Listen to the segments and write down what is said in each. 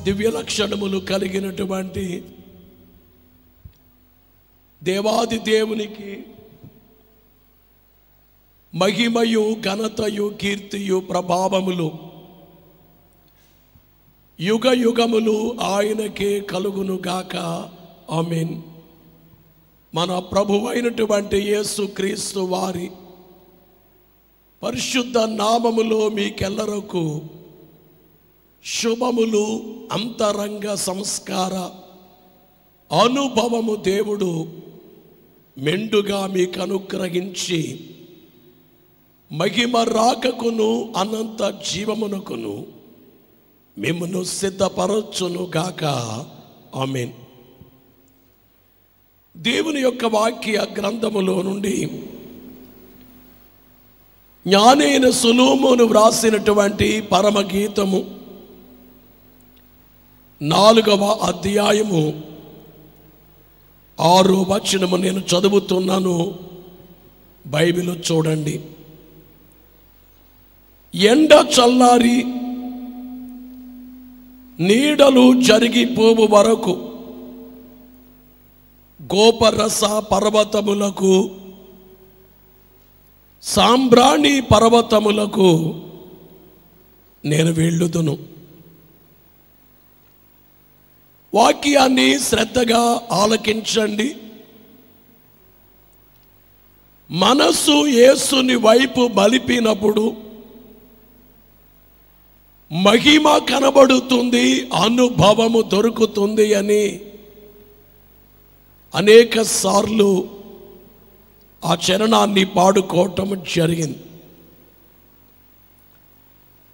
దివ్య లక్షణములు కలిగినటువంటి దేవాది దేవునికి మహిమయు ఘనతయు కీర్తియు ప్రభావములు యుగ యుగములు ఆయనకే కలుగును గాక. ఆమేన్. మన ప్రభువైనటువంటి యేసుక్రీస్తు వారి పరిశుద్ధ నామములో మీకెల్లరకు శుభములు, అంతరంగ సంస్కార అనుభవము దేవుడు మెండుగా మీకు అనుగ్రహించి మహిమ రాకకును అనంత జీవమునకును మిమ్మును సిద్ధపరచును గాక. ఆమేన్. దేవుని యొక్క వాక్య గ్రంథములో నుండి జ్ఞానైన సొలొమోను వ్రాసినటువంటి పరమగీతము 4వ అధ్యాయము 6వ వచనము నేను చదువుతున్నాను. బైబిల్ చూడండి. ఎండ చల్లారి నీడలు జరిగిపోవు వరకు గోపరస పర్వతములకు, సాంబ్రాణి పర్వతములకు నేను వెళ్ళుదును. వాక్యాన్ని శ్రద్ధగా ఆలకించండి. మనసు యేసుని వైపు మలిపినప్పుడు మహిమ కనబడుతుంది, అనుభవము దొరుకుతుంది అని అనేక సార్లు ఆ చరణాన్ని పాడుకోవటం జరిగింది.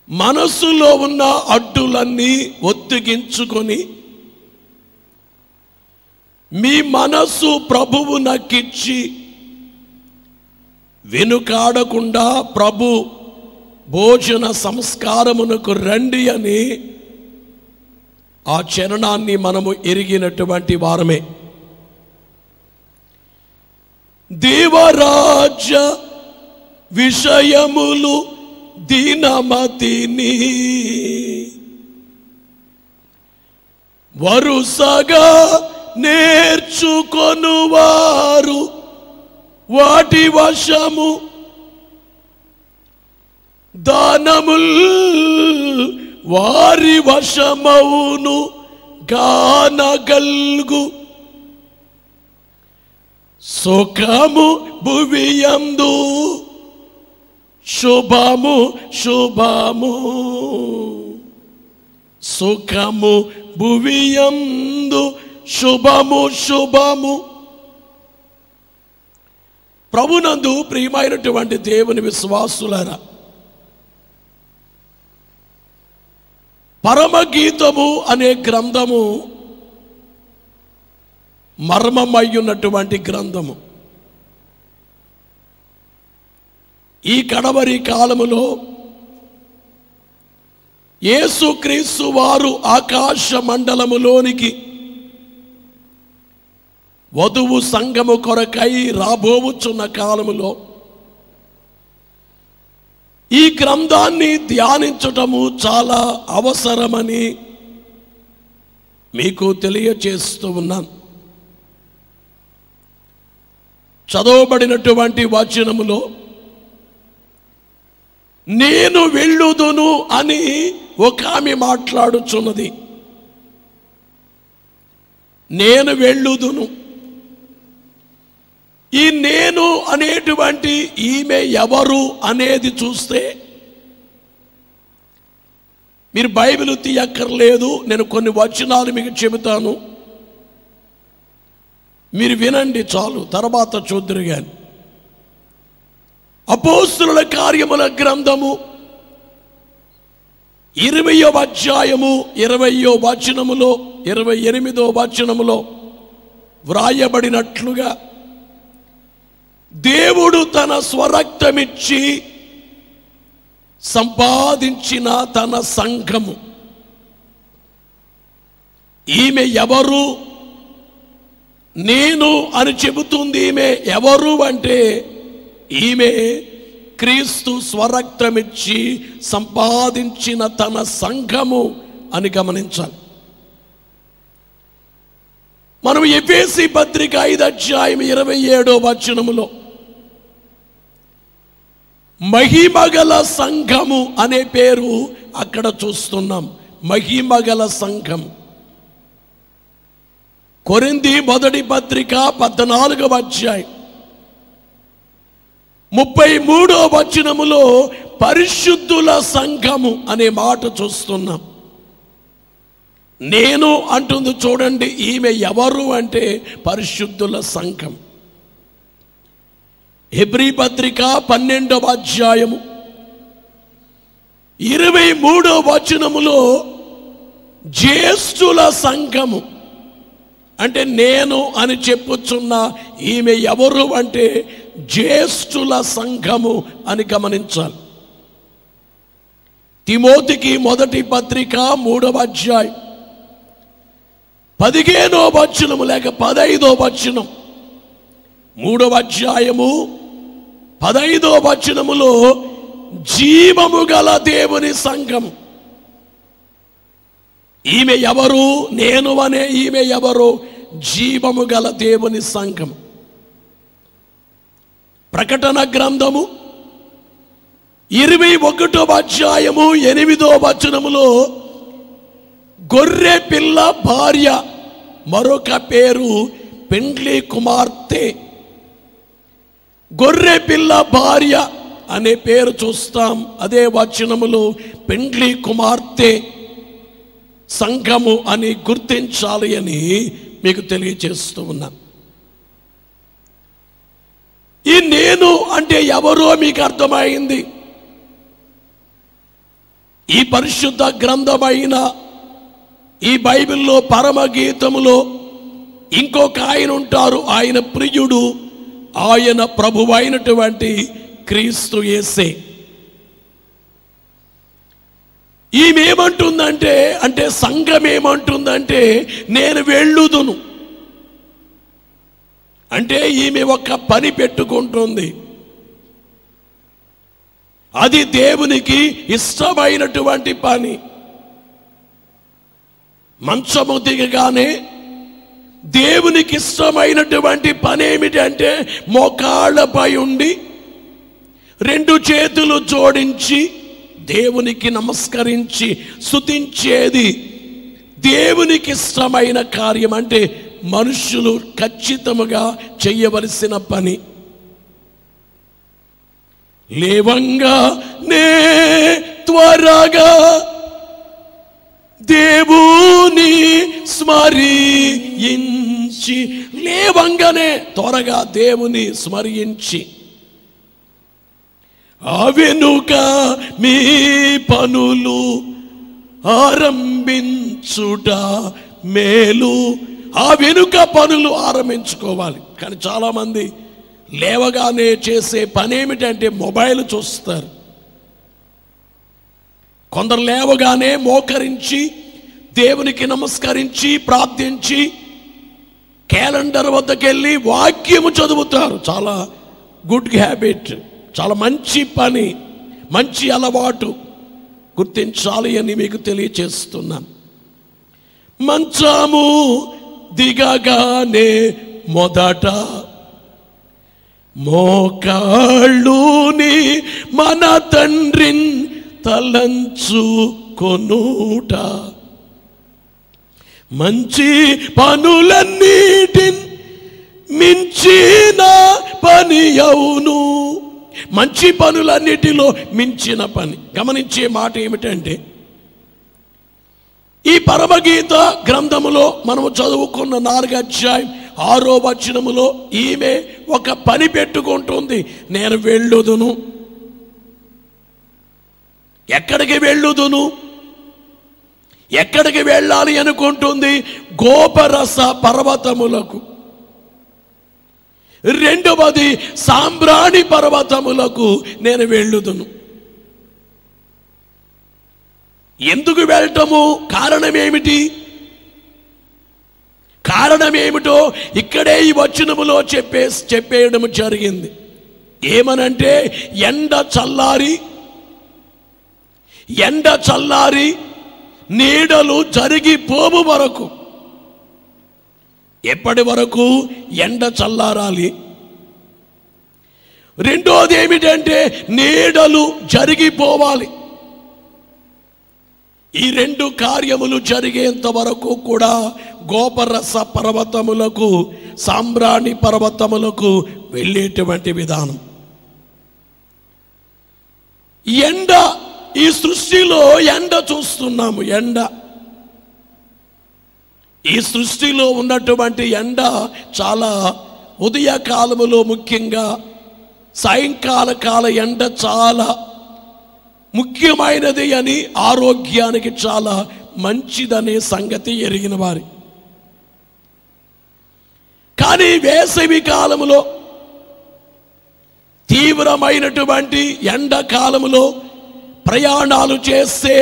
మనసులో ఉన్న అడ్డులన్నీ ఒత్తిగించుకొని మీ మనసు ప్రభువు నకిచ్చి వెనుకాడకుండా ప్రభు భోజన సంస్కారమునకు రండి అని ఆ చరణాన్ని మనము ఎరిగినటువంటి వారమే. దేవరాజ్య విషయములు దీనమతిని వరుసగా నేర్చుకొనువారు వాటి వశము దానముల్ వారి వశమౌను గానగల్గు సుఖము భువియందు శుభము శుభము సుఖము భువియందు శుభము శుభము. ప్రభునందు ప్రియమైనటువంటి దేవుని విశ్వాసులారా, పరమగీతము అనే గ్రంథము మర్మమయ్యున్నటువంటి గ్రంథము. ఈ కడవరి కాలములో యేసుక్రీస్తు వారు ఆకాశ మండలములోనికి వధువు సంఘము కొరకై రాబోవుచున్న కాలములో ఈ గ్రంథాన్ని ధ్యానించటము చాలా అవసరమని మీకు తెలియచేస్తూ ఉన్నాను. చదవబడినటువంటి వచనములో నేను వెళ్ళుదును అని ఒక ఆమె మాట్లాడుచున్నది. నేను వెళ్ళుదును. ఈ నేను అనేటువంటి ఈమె ఎవరు అనేది చూస్తే మీరు బైబిల్ తీయక్కర్లేదు, నేను కొన్ని వచనాలు మీకు చెబుతాను, మీరు వినండి చాలు, తర్వాత చూద్దురు గాని. అపోస్తలుల కార్యముల గ్రంథము 20వ అధ్యాయము 20వ వచనములో 28వ వచనములో వ్రాయబడినట్లుగా దేవుడు తన స్వరక్తమిచ్చి సంపాదించిన తన సంఘము. ఈమె ఎవరు? నేను అని చెబుతుంది. ఈమె ఎవరు అంటే ఈమె క్రీస్తు స్వరక్తమిచ్చి సంపాదించిన తన సంఘము అని గమనించాలి. మనం ఎఫెసీ పత్రిక 5:27 మహిమగల సంఘము అనే పేరు అక్కడ చూస్తున్నాం. మహిమగల సంఘం. కొరింథీ మొదటి పత్రిక 14:33 పరిశుద్ధుల సంఘము అనే మాట చూస్తున్నాం. నేను అంటుంది చూడండి, ఈమె ఎవరు అంటే పరిశుద్ధుల సంఘం. హెబ్రీ పత్రిక 12:23 జ్యేష్ఠుల సంఘము అంటే నేను అని చెప్పుచున్న ఈమె ఎవరు అంటే జ్యేష్ఠుల సంఘము అని గమనించాలి. తిమోతికి మొదటి పత్రిక 3:15 లేక 15 3:15 జీవము గల దేవుని సంఘము. ఈమె ఎవరు? నేను అనే ఈమె ఎవరు? జీవము గల దేవుని సంఘం. ప్రకటన గ్రంథము 21:8 గొర్రె పిల్ల భార్య, మరొక పేరు పెండ్లి కుమార్తె. గొర్రె పిల్ల భార్య అనే పేరు చూస్తాం. అదే వచనములో పెండ్లి కుమార్తె సంఘము అని గుర్తించాలి అని మీకు తెలియజేస్తూ ఉన్నా. ఈ నేను అంటే ఎవరో మీకు అర్థమైంది. ఈ పరిశుద్ధ గ్రంథమైన ఈ బైబిల్లో పరమగీతములో ఇంకొక ఆయన ఉంటారు. ఆయన ప్రియుడు, ఆయన ప్రభువైనటువంటి క్రీస్తు యేసే. ఈమెమంటుందంటే అంటే సంఘం ఏమంటుందంటే నేను వెళ్ళుదును అంటే ఈమె ఒక పని పెట్టుకుంటుంది. అది దేవునికి ఇష్టమైనటువంటి పని. మంచము దిగగానే దేవునికి ఇష్టమైనటువంటి పని ఏమిటంటే మోకాళ్ళపై ఉండి 2 చేతులు జోడించి దేవునికి నమస్కరించి స్తుతించేది దేవునికి ఇష్టమైన కార్యం. అంటే మనుషులు ఖచ్చితముగా చేయవలసిన పని. లేవంగా నే త్వరగా దేవుని స్మరించి, లేవంగానే త్వరగా దేవుని స్మరించి ఆ వెనుక మీ పనులు ఆరంభించుట మేలు. ఆ వెనుక పనులు ఆరంభించుకోవాలి. కానీ చాలామంది లేవగానే చేసే పని ఏమిటంటే మొబైల్ చూస్తారు. కొందరు లేవగానే మోకరించి దేవునికి నమస్కరించి ప్రార్థించి క్యాలెండర్ వద్దకెళ్ళి వాక్యము చదువుతారు. చాలా గుడ్ హ్యాబిట్, చాలా మంచి పని, మంచి అలవాటు. గుర్తించాలి అని మీకు తెలియచేస్తున్నాను. మంచము దిగగానే మొదట మోకాళ్ళుని మన తండ్రిని తలంచుకొనుట, మంచి పనులన్నిటిని మించిన పని అవును. మంచి పనులన్నిటిలో మించిన పని. గమనించే మాట ఏమిటంటే ఈ పరమగీత గ్రంథములో మనము చదువుకున్న 4:6 ఈమె ఒక పని పెట్టుకుంటుంది. నేను వెళ్ళుదును. ఎక్కడికి వెళ్ళుదును? ఎక్కడికి వెళ్ళాలి అనుకుంటుంది? గోపరస పర్వతములకు. రెండవది సాంబ్రాణి పర్వతములకు నేను వెళ్ళుదును. ఎందుకు వెళ్ళటము? కారణమేమిటి? కారణమేమిటో ఇక్కడే ఈ వచనములో చెప్పేయడం జరిగింది. ఏమనంటే ఎండ చల్లారి నీడలు జరిగిపోవు వరకు ఎప్పటి వరకు? ఎండ చల్లారాలి. రెండోది ఏమిటంటే నీడలు జరిగిపోవాలి. ఈ రెండు కార్యములు జరిగేంత వరకు కూడా గోపరస పర్వతములకు, సాంబ్రాణి పర్వతములకు వెళ్ళేటువంటి విధానం. ఎండ, ఈ సృష్టిలో ఎండ చూస్తున్నాము. ఎండ, ఈ సృష్టిలో ఉన్నటువంటి ఎండ చాలా ఉదయకాలములో, ముఖ్యంగా సాయంకాల కాల ఎండ చాలా ముఖ్యమైనది అని, ఆరోగ్యానికి చాలా మంచిదనే సంగతి ఎరిగిన వారి. కానీ వేసవి కాలములో, తీవ్రమైనటువంటి ఎండాకాలములో ప్రయాణాలు చేస్తే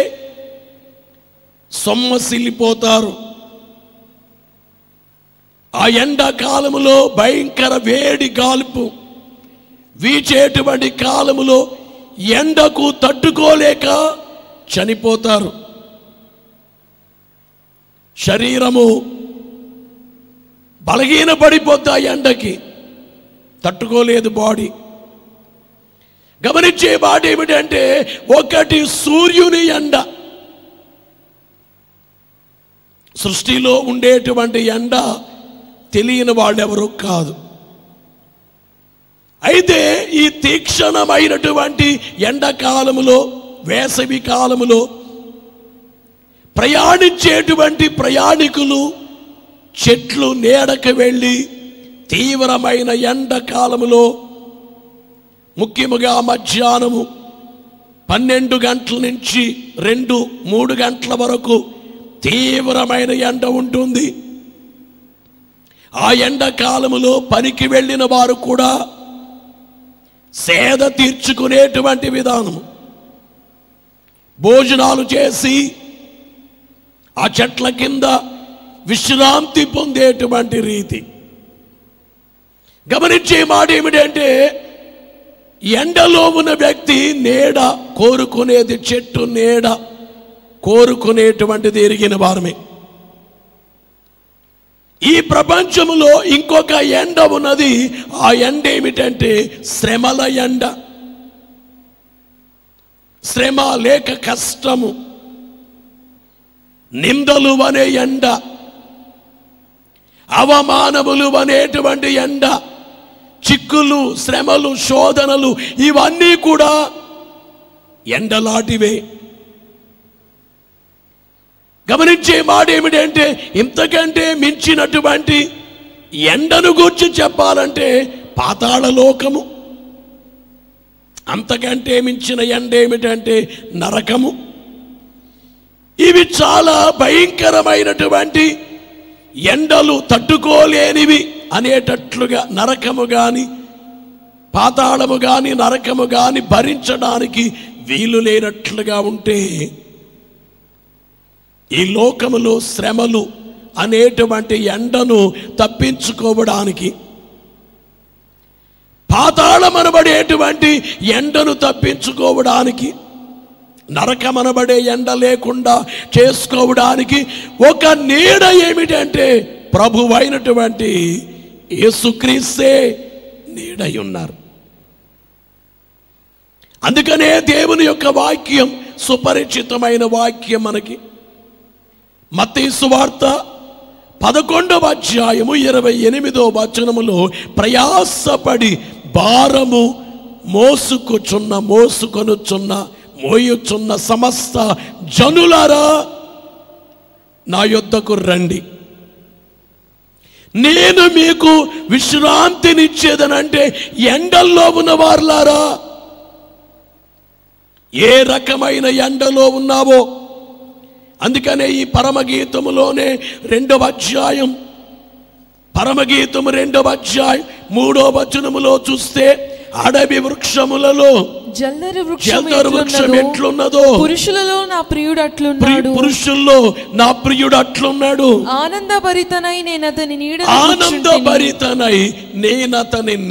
సొమ్మసిల్లిపోతారు. ఆ ఎండాకాలములో భయంకర వేడి గాల్పు వీచేటువంటి కాలములో ఎండకు తట్టుకోలేక చనిపోతారు. శరీరము బలహీనపడిపోతా, ఎండకి తట్టుకోలేదు బాడీ. గమనించే మాట ఏమిటంటే, ఒకటి సూర్యుని ఎండ, సృష్టిలో ఉండేటువంటి ఎండ తెలియని వాళ్ళెవరూ కాదు. అయితే ఈ తీక్షణమైనటువంటి ఎండాకాలములో, వేసవి కాలములో ప్రయాణించేటువంటి ప్రయాణికులు చెట్లు నీడకు వెళ్ళి తీవ్రమైన ఎండాకాలములో, ముఖ్యముగా మధ్యాహ్నము 12 గంటల నుంచి 2-3 గంటల వరకు తీవ్రమైన ఎండ ఉంటుంది. ఆ ఎండాకాలములో పనికి వెళ్ళిన వారు కూడా సేద తీర్చుకునేటువంటి విధానము, భోజనాలు చేసి ఆ చెట్ల కింద విశ్రాంతి పొందేటువంటి రీతి. గమనించే మాట ఏమిటంటే, ఎండలో ఉన్న వ్యక్తి నీడ కోరుకునేది, చెట్టు నీడ కోరుకునేటువంటిది ఎరిగిన వారమే. ఈ ప్రపంచంలో ఇంకొక ఎండ ఉన్నది. ఆ ఎండ ఏమిటంటే శ్రమల ఎండ. శ్రమ లేక కష్టము, నిందలు అనే ఎండ, అవమానములు అనేటువంటి ఎండ, చిక్కులు, శ్రమలు, శోధనలు, ఇవన్నీ కూడా ఎండలాంటివే. గమనించే మాట ఏమిటంటే, ఇంతకంటే మించినటువంటి ఎండను గూర్చి చెప్పాలంటే పాతాళ లోకము, అంతకంటే మించిన ఎండ ఏమిటంటే నరకము. ఇవి చాలా భయంకరమైనటువంటి ఎండలు, తట్టుకోలేనివి అనేటట్లుగా నరకము గాని, పాతాళము గాని, నరకము గాని భరించడానికి వీలు లేనట్లుగా ఉంటే, ఈ లోకములో శ్రమలు అనేటువంటి ఎండను తప్పించుకోవడానికి, పాతాళమనబడేటువంటి ఎండను తప్పించుకోవడానికి, నరకమనబడే ఎండ లేకుండా చేసుకోవడానికి ఒక నీడ ఏమిటంటే ప్రభువైనటువంటి యేసుక్రీస్తే నీడై ఉన్నారు. అందుకనే దేవుని యొక్క వాక్యం సుపరిచితమైన వాక్యం మనకి. మత్తయి సువార్త 11వ అధ్యాయము 28వ వచనములో, ప్రయాసపడి భారము మోసుకొనుచున్న మోయుచున్న సమస్త జనులారా నా యొద్దకు రండి, నేను మీకు విశ్రాంతినిచ్చేదనంటే ఎండల్లో ఉన్న వారులారా, ఏ రకమైన ఎండలో ఉన్నావో. అందుకనే ఈ పరమగీతములోనే 2వ అధ్యాయం, పరమగీతము 2వ అధ్యాయం 3వ వచనములో చూస్తే, అడవి వృక్షములలో జల్దరు వృక్షం ఎట్లున్నదో పురుషులలో నా ప్రియుడు అట్లున్నాడు, పురుషుల్లో నా ప్రియుడు అట్లున్నాడు. ఆనందభరితనై నేనతని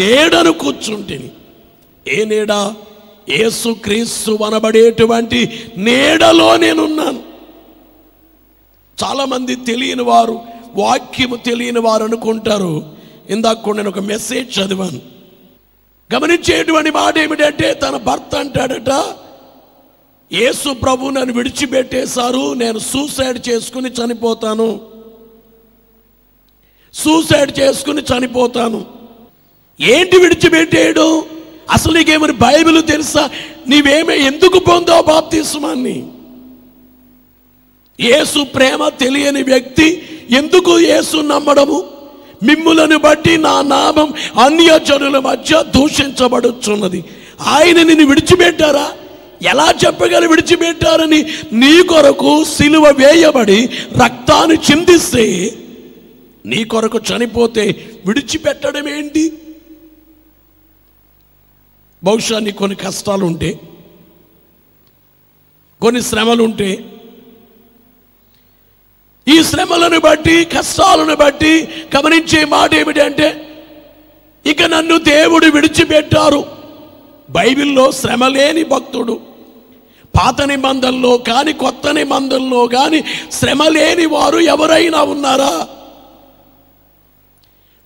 నీడను కూర్చుంటిని. ఏ నీడ? యేసుక్రీస్తు అనబడేటువంటి నీడలో నేనున్నాను. చాలా మంది తెలియని వారు వాక్యము తెలియని వారు అనుకుంటారు. ఇందాక కూడా నేను ఒక మెసేజ్ చదివాను. గమనించేటువంటి మాట ఏమిటంటే, తన భర్త అంటాడట, యేసు ప్రభు నన్ను విడిచిపెట్టేశారు, నేను సూసైడ్ చేసుకుని చనిపోతాను, సూసైడ్ చేసుకుని చనిపోతాను. ఏంటి విడిచిపెట్టేయడం? అసలు నీకేమని బైబిల్ తెలుసా? నీవేమే ఎందుకు పొందావు బాప్తిస్మాన్ని? యేసు ప్రేమ తెలియని వ్యక్తి ఎందుకు యేసు నమ్మడము? మిమ్ములను బట్టి నా నామం అన్యజనుల మధ్య దూషించబడుచున్నది. ఆయన నిన్ను విడిచిపెట్టారా? ఎలా చెప్పగల విడిచిపెట్టారని? నీ కొరకు సిలువ వేయబడి రక్తాన్ని చిందిస్తే, నీ కొరకు చనిపోతే విడిచిపెట్టడం ఏంటి? బహుశా నీ కొన్ని కష్టాలు ఉంటే, కొన్ని శ్రమలు ఉంటే, ఈ శ్రమలను బట్టి కష్టాలను బట్టి గమనించే మాట ఏమిటంటే, ఇక నన్ను దేవుడు విడిచిపెట్టారు. బైబిల్లో శ్రమ లేని భక్తుడు, పాత నిబంధనలో కానీ కొత్త నిబంధనలో కానీ శ్రమ లేని వారు ఎవరైనా ఉన్నారా?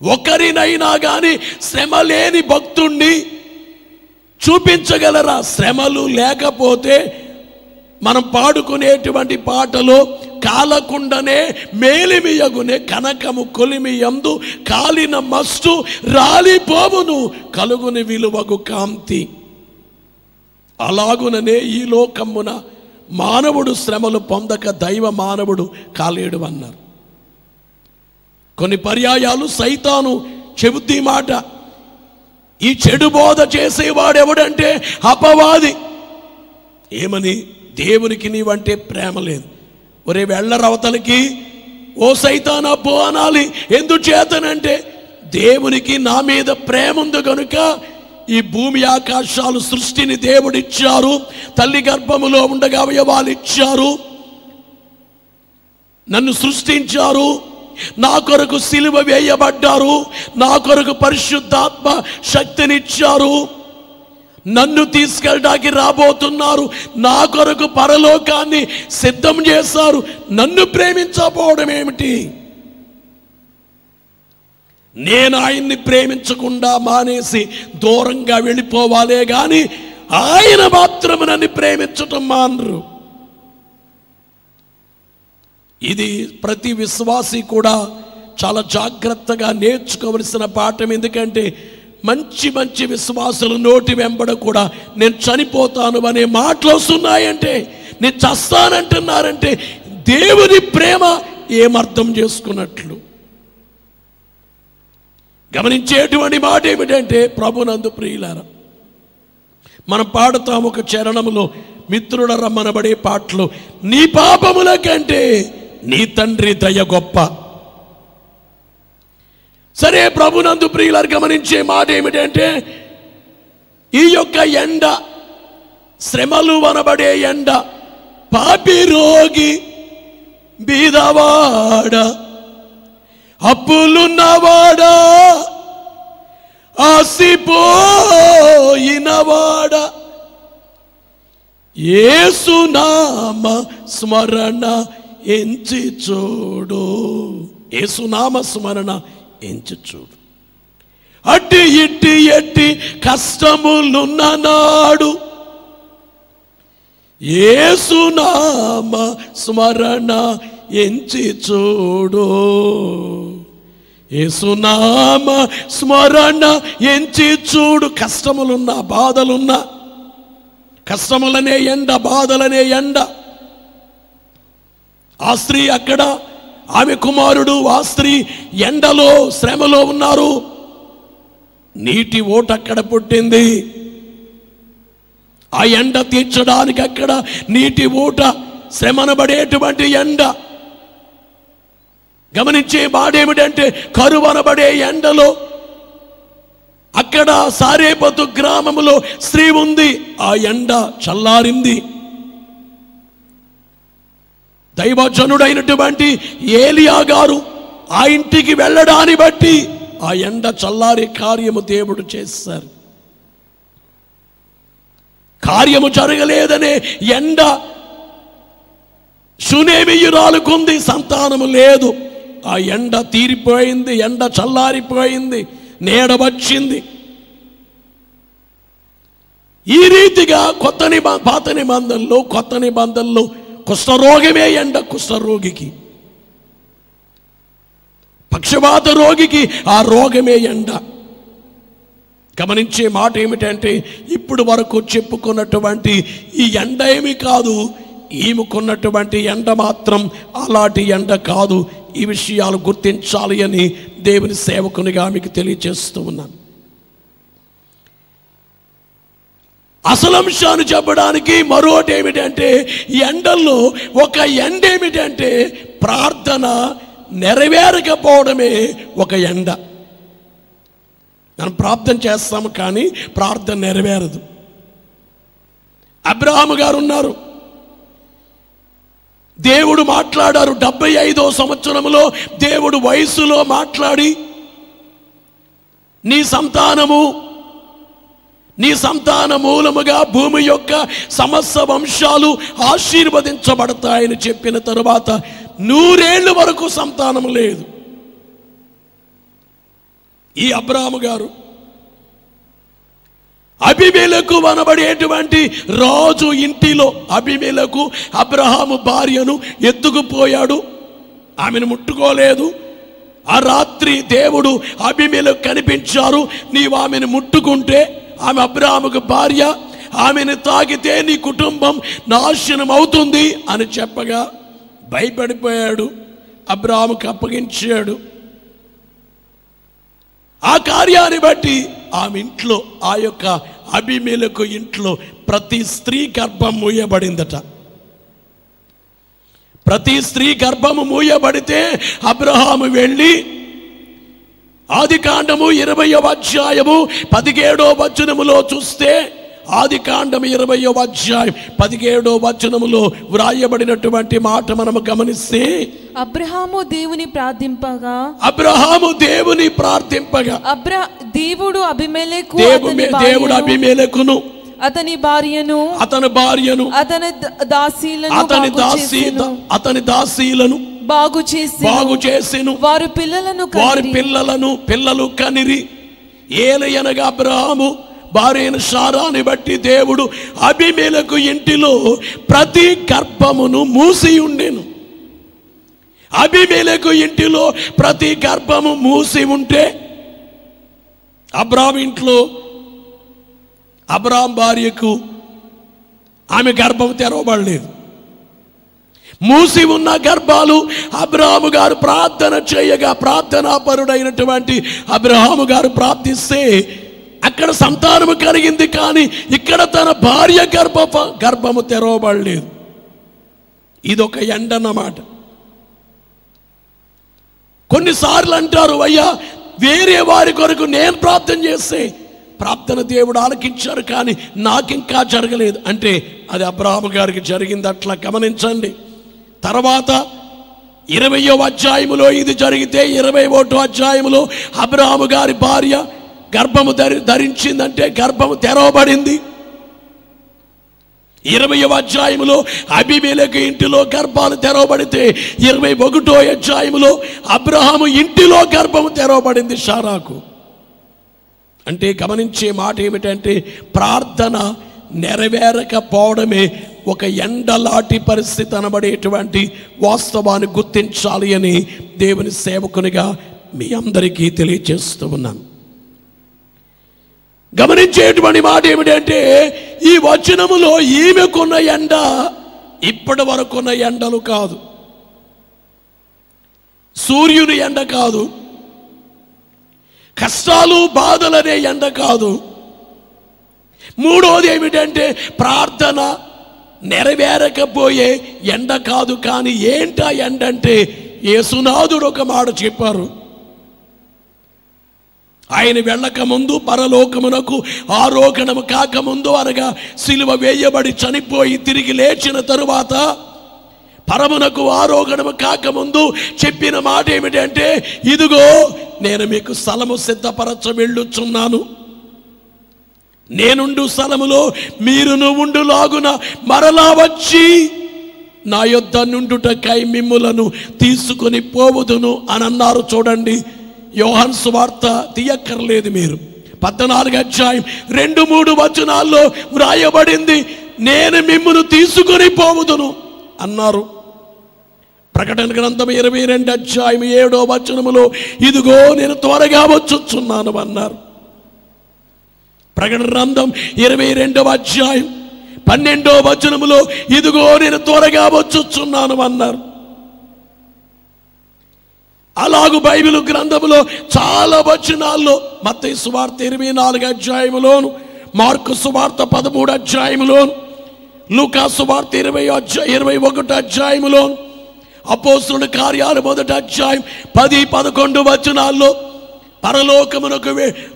ఒకరినైనా కానీ శ్రమ లేని భక్తుణ్ణి చూపించగలరా? శ్రమలు లేకపోతే మనం పాడుకునేటువంటి పాటలో కాలకుండనే మేలిమియగునే కనకము కొలిమి యందు కాలిన మస్టు రాలిపోవును కలుగుని విలువగు కాంతి. అలాగుననే ఈ లోకమున మానవుడు శ్రమలు పొందక దైవ మానవుడు కాలేడు అన్నారు. కొన్ని పర్యాయాలు సైతాను చెబుతీ మాట, ఈ చెడు బోధ చేసేవాడెవడంటే అపవాది. ఏమని? దేవునికి నీవంటే ప్రేమ లేదు. ఒరే వెళ్ళరవతలకి, ఓ సైతానా పో అనాలి. ఎందుచేతనంటే దేవునికి నా మీద ప్రేమ ఉంది కనుక ఈ భూమి ఆకాశాలు సృష్టిని దేవుడిచ్చారు, తల్లి గర్భములో ఉండగా అవయవాలు ఇచ్చారు, నన్ను సృష్టించారు, నా కొరకు సిలువ వేయబడ్డారు, నా కొరకు పరిశుద్ధాత్మ శక్తినిచ్చారు, నన్ను తీసుకెళ్ళడానికి రాబోతున్నారు, నా కొరకు పరలోకాన్ని సిద్ధం చేశారు. నన్ను ప్రేమించకపోవడం ఏమిటి? నేను ఆయన్ని ప్రేమించకుండా మానేసి దూరంగా వెళ్ళిపోవాలే కానీ ఆయన మాత్రం నన్ను ప్రేమించటం మానరు. ఇది ప్రతి విశ్వాసి కూడా చాలా జాగ్రత్తగా నేర్చుకోవలసిన పాఠం. ఎందుకంటే మంచి మంచి విశ్వాసుల నోటి వెంబడ కూడా నేను చనిపోతాను అనే మాటలు వస్తున్నాయంటే, నేను చస్తానంటున్నారంటే దేవుని ప్రేమ ఏమర్థం చేసుకున్నట్లు. గమనించేటువంటి మాట ఏమిటంటే, ప్రభునందు ప్రియులారా, మనం పాడుతాము ఒక చరణంలో, మిత్రుల రమ్మనబడే పాటలు, నీ పాపముల కంటే నీ తండ్రి దయ గొప్ప. సరే, ప్రభునందు ప్రియులారు గమనించే మాట ఏమిటంటే, ఈ యొక్క ఎండ, శ్రమలు అనబడే ఎండ, పాపి రోగి బీదవాడ, అప్పులున్నవాడా, ఆసిపోయినవాడ, యేసునామ స్మరణ ఎంచి చూడు, యేసునామ స్మరణ ఎంచి చూడు. అట్టి ఇట్టి ఎట్టి కష్టములున్న నాడు యేసునామ స్మరణ ఎంచి చూడు, యేసునామ స్మరణ ఎంచి చూడు. కష్టములున్నా, బాధలున్నా, కష్టములనే ఎండ, బాధలనే ఎండ. ఆ స్త్రీ అక్కడ, ఆమె కుమారుడు, ఆ స్త్రీ ఎండలో శ్రమలో ఉన్నారు. నీటి ఓట అక్కడ పుట్టింది. ఆ ఎండ తీర్చడానికి అక్కడ నీటి ఊట, శ్రమనబడేటువంటి ఎండ. గమనించే మాట ఏమిటంటే, కరువనబడే ఎండలో అక్కడ సారేపతు గ్రామములో స్త్రీ ఉంది. ఆ ఎండ చల్లారింది. దైవజనుడైనటువంటి ఏలియా గారు ఆ ఇంటికి వెళ్ళడాన్ని బట్టి ఆ ఎండ చల్లారి కార్యము దేవుడు చేశారు. కార్యము జరగలేదనే ఎండ షూనేమీయురాలుకుంది, సంతానము లేదు. ఆ ఎండ తీరిపోయింది, ఎండ చల్లారిపోయింది, నీడ వచ్చింది. ఈ రీతిగా పాత నిబంధనలో కుష్ఠరోగమే ఎండ. కుష్ఠరోగికి, పక్షవాత రోగికి ఆ రోగమే ఎండ. గమనించే మాట ఏమిటంటే, ఇప్పుడు వరకు చెప్పుకున్నటువంటి ఈ ఎండ ఏమి కాదు, ఈమెకున్నటువంటి ఎండ మాత్రం అలాంటి ఎండ కాదు. ఈ విషయాలు గుర్తించాలి అని దేవుని సేవకునిగా మీకు తెలియజేస్తూ ఉన్నాను. అసలు అంశాన్ని చెప్పడానికి మరొకటి ఏమిటంటే, ఎండల్లో ఒక ఎండ ఏమిటంటే ప్రార్థన నెరవేరకపోవడమే ఒక ఎండ. మనం ప్రార్థన చేస్తాము కానీ ప్రార్థన నెరవేరదు. అబ్రహాము గారు ఉన్నారు, దేవుడు మాట్లాడారు. 75వ సంవత్సరంలో దేవుడు వయసులో మాట్లాడి, నీ సంతాన మూలముగా భూమి యొక్క సమస్త వంశాలు ఆశీర్వదించబడతాయని చెప్పిన తరువాత 100 ఏళ్ళ వరకు సంతానం లేదు. ఈ అబ్రహాము గారు అబీమెలెకు అనబడేటువంటి రాజు ఇంటిలో, అబీమెలెకు అబ్రహాము భార్యను ఎత్తుకుపోయాడు, ఆమెను ముట్టుకోలేదు. ఆ రాత్రి దేవుడు అబీమెలెకు కనిపించారు, నీవు ఆమెను ముట్టుకుంటే ఆమె అబ్రహాముకు భార్య, ఆమెను తాకితే నీ కుటుంబం నాశనం అవుతుంది అని చెప్పగా భయపడిపోయాడు, అబ్రహాముకు అప్పగించాడు. ఆ కార్యాన్ని బట్టి ఆమె ఇంట్లో, ఆ యొక్క అబీమెలెకు ఇంట్లో ప్రతి స్త్రీ గర్భం మూయబడిందట. ప్రతి స్త్రీ గర్భము మూయబడితే అబ్రహాము వెళ్ళి ఆదికాండము 20వ అధ్యాయము 17వ వచనములో చూస్తే, ఆదికాండము 20వ అధ్యాయం 17వ వచనములో వ్రాయబడినటువంటి మాట మనము గమనిస్తే, అబ్రహాము దేవుని ప్రార్థింపగా దేవుడు అబీమెలెకును అతని భార్యను అతని దాసీలను బాగు చేసెను. వారి పిల్లలు కనిరి. ఏలయనగా అబ్రహాము భార్యను శారాని బట్టి దేవుడు అబీమెలెకు ఇంటిలో ప్రతి గర్భమును మూసి ఉండెను. అబీమెలెకు ఇంటిలో ప్రతి గర్భము మూసి ఉంటే, అబ్రహాము ఇంట్లో అబ్రహాము భార్యకు ఆమె గర్భం తెరవబడలేదు. మూసి ఉన్న గర్భాలు అబ్రహాము గారు ప్రార్థన చేయగా, ప్రార్థనాపరుడైనటువంటి అబ్రహాము గారు ప్రార్థిస్తే అక్కడ సంతానము కలిగింది, కానీ ఇక్కడ తన భార్య గర్భము తెరవబడలేదు. ఇదొక ఎండ అన్నమాట. కొన్నిసార్లు అంటారు, అయ్యా వేరే వారి కొరకు నేను ప్రార్థన చేస్తే ప్రార్థన దేవుడు ఆలకించారు, కానీ నాకింకా జరగలేదు అంటే అది అబ్రహాము గారికి జరిగింది. అట్లా గమనించండి. తర్వాత 20వ అధ్యాయములో ఇది జరిగితే 21వ అధ్యాయములో అబ్రహాము గారి భార్య గర్భము ధరించిందంటే గర్భము తెరవబడింది. 20వ అధ్యాయములో అబీమెలెకు ఇంటిలో గర్భాలు తెరవబడితే 21వ అధ్యాయములో అబ్రహాము ఇంటిలో గర్భము తెరవబడింది శారాకు. అంటే గమనించే మాట ఏమిటంటే, ప్రార్థన నెరవేరకపోవడమే ఒక ఎండలాంటి పరిస్థితి అనబడేటువంటి వాస్తవాన్ని గుర్తించాలి అని దేవుని సేవకునిగా మీ అందరికీ తెలియజేస్తూ ఉన్నాను. గమనించేటువంటి మాట ఏమిటంటే, ఈ వచనములో ఈమెకున్న ఎండ ఇప్పటి వరకున్న ఎండలు కాదు, సూర్యుని ఎండ కాదు, కష్టాలు బాధలనే ఎండ కాదు. మూడోది ఏమిటంటే, ప్రార్థన నెరవేరకపోయే ఎండ కాదు. కానీ ఏంటా ఎండ అంటే, యేసునాథుడు ఒక మాట చెప్పారు. ఆయన వెళ్ళక ముందు, పరలోకమునకు ఆరోహణము కాకముందు, అనగా సిలువ వేయబడి చనిపోయి తిరిగి లేచిన తరువాత పరమునకు ఆరోహణము కాకముందు చెప్పిన మాట ఏమిటంటే, ఇదిగో నేను మీకు స్థలము సిద్ధపరచ వెళ్ళుచున్నాను, నేనుండు స్థలములో మీరును ఉండులాగున మరలా వచ్చి నా యొద్ద నుండుటకై మిమ్ములను తీసుకొని పోవుదును అని అన్నారు. చూడండి, యోహాను సువార్త తీయక్కర్లేదు మీరు, 14వ అధ్యాయం 2-3 వచనాల్లో వ్రాయబడింది, నేను మిమ్మును తీసుకొని పోవుదును అన్నారు. ప్రకటన గ్రంథం 22వ అధ్యాయం 7వ వచనములో ఇదిగో నేను త్వరగా వచ్చుచున్నాను అన్నారు. ప్రకటన గ్రంథం 22వ అధ్యాయం 12వ వచనములో ఇదిగో నేను త్వరగా వచ్చుచున్నాను అన్నారు. అలాగు బైబిల్ గ్రంథములో చాలా వచనాల్లో మత్తయి సువార్త 24వ అధ్యాయములోను, మార్కు సువార్త 13వ అధ్యాయములోను, లూకా సువార్త 21వ అధ్యాయములోను, అపోస్తలుల కార్యాలు 1వ అధ్యాయం 10-11 వచనాల్లో పరలోకమునకు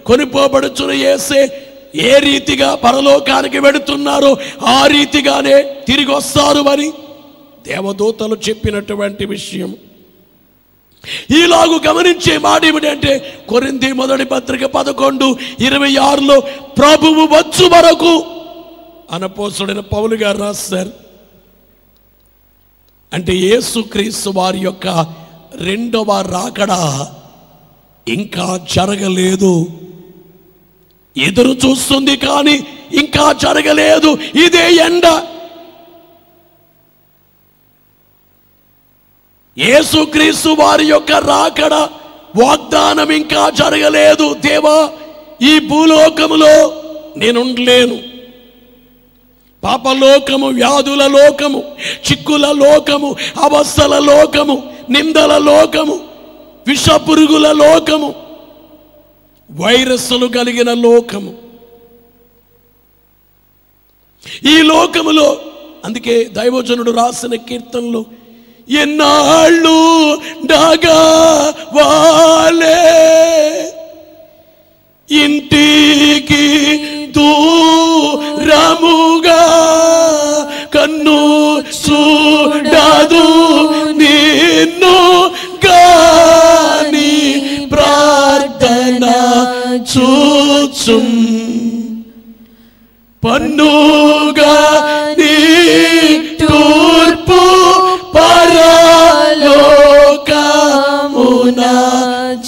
కొనిపోబడుచున్న యేసే ఏ రీతిగా పరలోకానికి వెడుతున్నారో ఆ రీతిగానే తిరిగి వస్తారు అని దేవదూతలు చెప్పినటువంటి విషయం. ఈలాగు గమనించే మాట ఏమిటంటే, కొరింథీ మొదటి పత్రిక 11:26లో ప్రభువు వచ్చు వరకు అపోస్తలుడైన పౌలు గారు రాస్తారు. అంటే యేసుక్రీస్తు వారి యొక్క రెండవ రాకడ ఇంకా జరగలేదు. ఎదురు చూస్తుంది కానీ ఇంకా జరగలేదు. ఇదే ఎండ. యేసుక్రీస్తు వారి యొక్క రాకడ వాగ్దానం ఇంకా జరగలేదు. దేవా, ఈ భూలోకములో నేను ఉండలేను. పాపలోకము, వ్యాధుల లోకము, చిక్కుల లోకము, అవస్థల లోకము, నిందల లోకము, విషపురుగుల లోకము, వైరస్సులు కలిగిన లోకము, ఈ లోకములో అందుకే దైవజనుడు రాసిన కీర్తనలో ఎన్నాళ్ళు డగా వాలే ఇంటికి దూరముగా కన్ను చూడదు నిన్ను గాని ప్రార్థన చూచుం పన్నుగా నీ తూర్పు పరలోకమున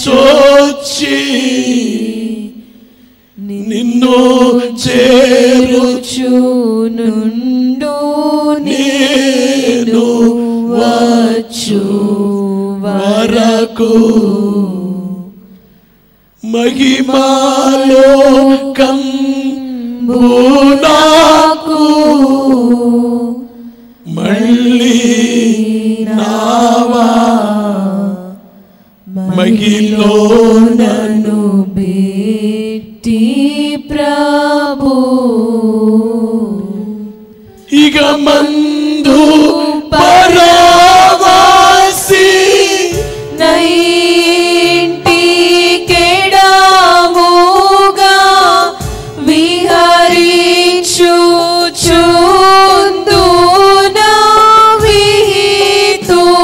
చోచి నిన్ను చేరుచునుండు నేను వచ్చు వరకు మహిమాలోకం నాకు మళ్ళీ నావా మహిలో నన్ను బేటి ప్రభు ఇక మందు పరవాసి నైంటి కెడముగా విహరించుచుందునా విహితులెవరనా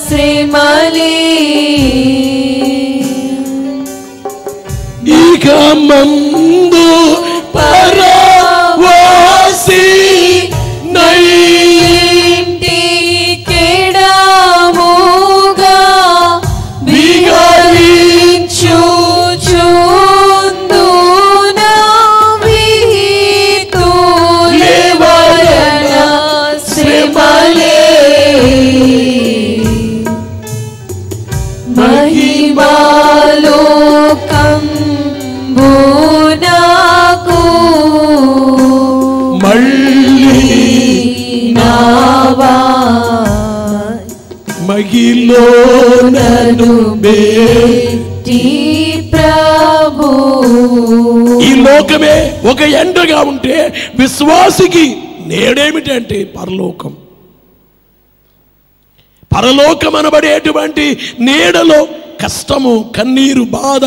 శ్రీమలి ఇక మందు పరవాసి నైంటి కెడముగా విహరించుచుందునా విహితులెవరనా శ్రీమలి మహిమాలోకం నాకు మళ్ళీ నావా మహిలో నన్ను బేటి ప్రభు. ఈ లోకమే ఒక ఎండగా ఉంటే విశ్వాసికి నేడేమిటంటే పరలోకం. పరలోకం అనబడేటువంటి నీడలో కష్టము, కన్నీరు, బాధ,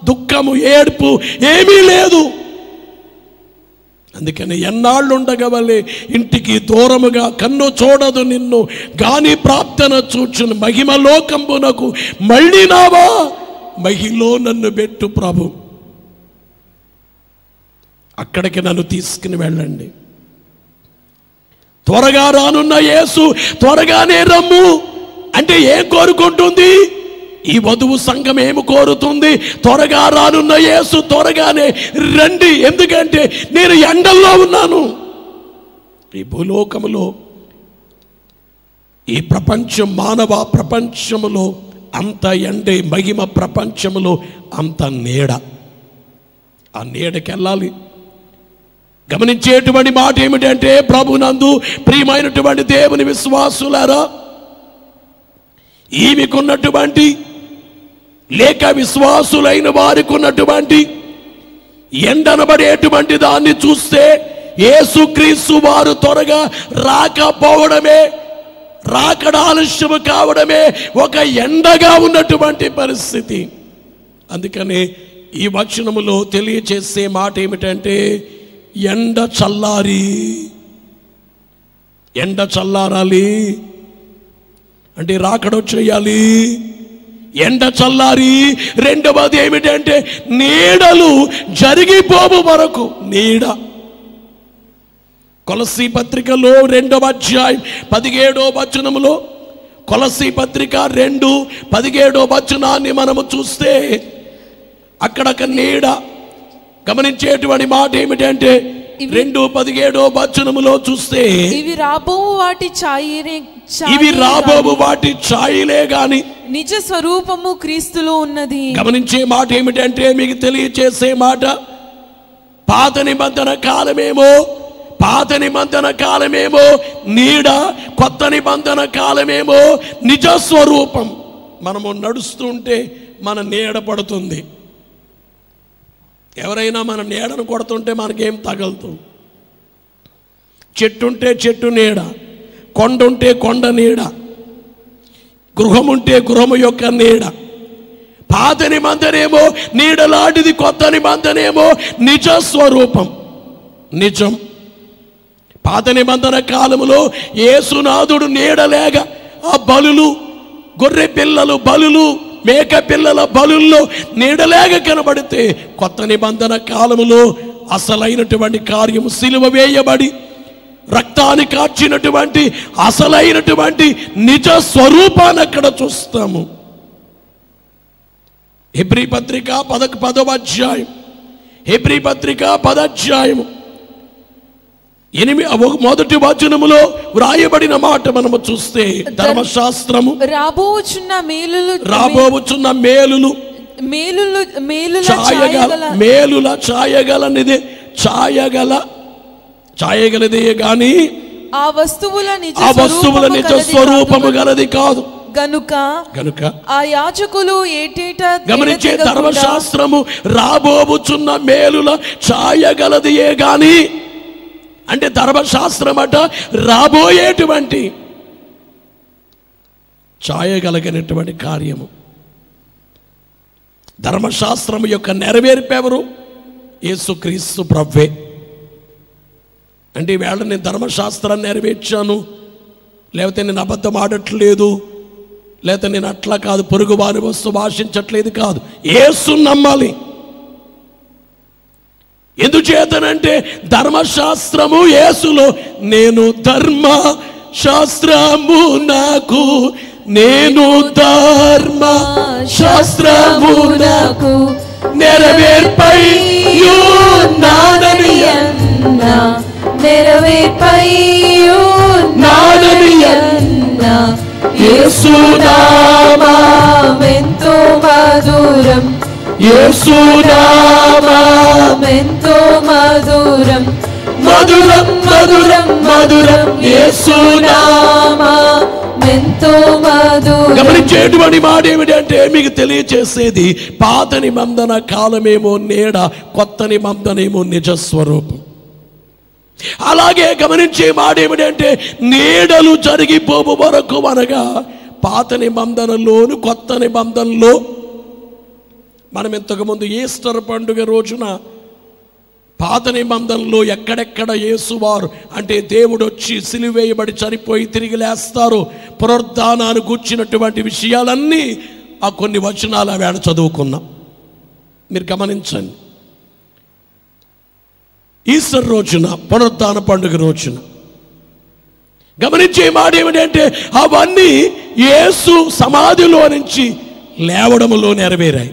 దుఃఖము, ఏడ్పు ఏమీ లేదు. అందుకని ఎన్నాళ్ళు ఉండగవలే ఇంటికి దూరముగా కన్ను చూడదు నిన్ను గాని ప్రార్థన చూచును మహిమలోకంబునకు మళ్ళీ నావా మహిలో నన్ను పెట్టు ప్రభు, అక్కడికి నన్ను తీసుకుని వెళ్ళండి. త్వరగా రానున్న యేసు త్వరగానే రమ్ము అంటే ఏం కోరుకుంటుంది? ఈ వధువు సంఘం ఏమి కోరుతుంది? త్వరగా రానున్న యేసు త్వరగానే రండి, ఎందుకంటే నేను ఎండల్లో ఉన్నాను. ఈ భూలోకములో, ఈ ప్రపంచం, మానవ ప్రపంచములో అంత ఎండే, మహిమ ప్రపంచములో అంత నీడ. ఆ నీడకి వెళ్ళాలి. గమనించేటువంటి మాట ఏమిటంటే, ప్రభునందు ప్రియమైనటువంటి దేవుని విశ్వాసులారా, ఈమెకున్నటువంటి లేక విశ్వాసులైన వారికి ఉన్నటువంటి ఎండనబడేటువంటి దాన్ని చూస్తే యేసుక్రీస్తు వారు త్వరగా రాకపోవడమే, రాకడ ఆలస్యము కావడమే ఒక ఎండగా ఉన్నటువంటి పరిస్థితి. అందుకనే ఈ వచనములో తెలియచేసే మాట ఏమిటంటే, ఎండ చల్లారి, ఎండ చల్లారాలి అంటే రాకడొచ్చేయాలి, ఎండ చల్లారి. రెండవది ఏమిటంటే, నీడలు జరిగిపోవు వరకు నీడ. కొలస్సీ పత్రికలో 2వ అధ్యాయం 17వ వచనములో, కొలస్సీ పత్రిక 2:17వ వచనాన్ని మనము చూస్తే అక్కడ ఒక నీడ. గమనించేటువంటి మాట ఏమిటంటే, 2:17వ వచనములో చూస్తే ఇవి రాబోవు వాటి ఛాయలే గాని నిజ స్వరూపము క్రీస్తులో ఉన్నది. గమనించే మాట ఏమిటంటే, మీకు తెలియచేసే మాట, పాత నిబంధన కాలమేమో నీడ, కొత్త నిబంధన కాలమేమో నిజ స్వరూపం. మనము నడుస్తుంటే మన నీడ పడుతుంది. ఎవరైనా మన నీడను కొడుతుంటే మనకేం తగలుతుంది? చెట్టుంటే చెట్టు నీడ, కొండ ఉంటే కొండ నీడ, గృహం ఉంటే గృహము యొక్క నీడ. పాత నిబంధనేమో నీడలాంటిది, కొత్త నిబంధనేమో నిజ స్వరూపం, నిజం. పాత నిబంధన కాలములో యేసునాథుడు నీడలేక ఆ బలులు, గొర్రె పిల్లలు బలులు, మేక పిల్లల బలుల్లో నీడలేక కనబడితే, కొత్త నిబంధన కాలములో అసలైనటువంటి కార్యము సిలువ వేయబడి రక్తాన్ని కార్చినటువంటి అసలైనటువంటి నిజ స్వరూపాన్ని అక్కడ చూస్తాము. హెబ్రీ పత్రిక 10వ అధ్యాయం, హెబ్రీ పత్రిక 10వ అధ్యాయం 1వ వచనములో వ్రాయబడిన మాట మనము చూస్తే, ధర్మశాస్త్రము రాబోచున్న మేలులు ఛాయగలదే గాని ఆ వస్తువుల నిజ స్వరూపము గలది కాదు. గనుక ఆ యాజకులు ఏటేటా, గమనించే, ధర్మశాస్త్రము రాబోచున్న మేలుల ఛాయగలదియే గాని అంటే ధర్మశాస్త్రం అట రాబోయేటువంటి ఛాయగలిగినటువంటి కార్యము. ధర్మశాస్త్రము యొక్క నెరవేర్పెవరు? యేసుక్రీస్తు ప్రభువే. అంటే ఈవేళ నేను ధర్మశాస్త్రాన్ని నెరవేర్చాను, లేకపోతే నేను అబద్ధం ఆడట్లేదు, లేకపోతే నేను అట్లా కాదు, పొరుగు వారి వస్తువు ఆశించట్లేదు కాదు. యేసుని నమ్మాలి. ఎందుచేతనంటే ధర్మశాస్త్రము యేసులో, నేను ధర్మశాస్త్రము నాకు, నేను ధర్మశాస్త్రమునకు నెరవేర్పై యేసు నామమెంతో మధురం, యేసు నామమెంతో మధురం, మధురం మధురం మధురం, యేసు నామమెంతో మధురం. గమనించేటువంటి మాట ఏమిటంటే, మీకు తెలియచేసేది, పాత నిబంధన కాలమేమో నీడ, కొత్త నిబంధనేమో నిజ స్వరూపం. అలాగే గమనించే మాట ఏమిటంటే, నీడలు జరిగిపోవు వరకు, అనగా పాత నిబంధనలోను కొత్త నిబంధనలో మనం ఇంతకుముందు ఈస్టర్ పండుగ రోజున పాత నిబంధనలో ఎక్కడెక్కడ యేసువారు అంటే దేవుడు వచ్చి సిలువేయబడి చనిపోయి తిరిగి లేస్తారు, పునరుద్ధానాన్ని గూర్చినటువంటి విషయాలన్నీ ఆ కొన్ని వచనాలు వేడ చదువుకున్నాం. మీరు గమనించండి, ఈస్టర్ రోజున, పునరుద్ధాన పండుగ రోజున గమనించే మాట ఏమిటంటే అవన్నీ యేసు సమాధిలో నుంచి లేవడములో నెరవేరాయి.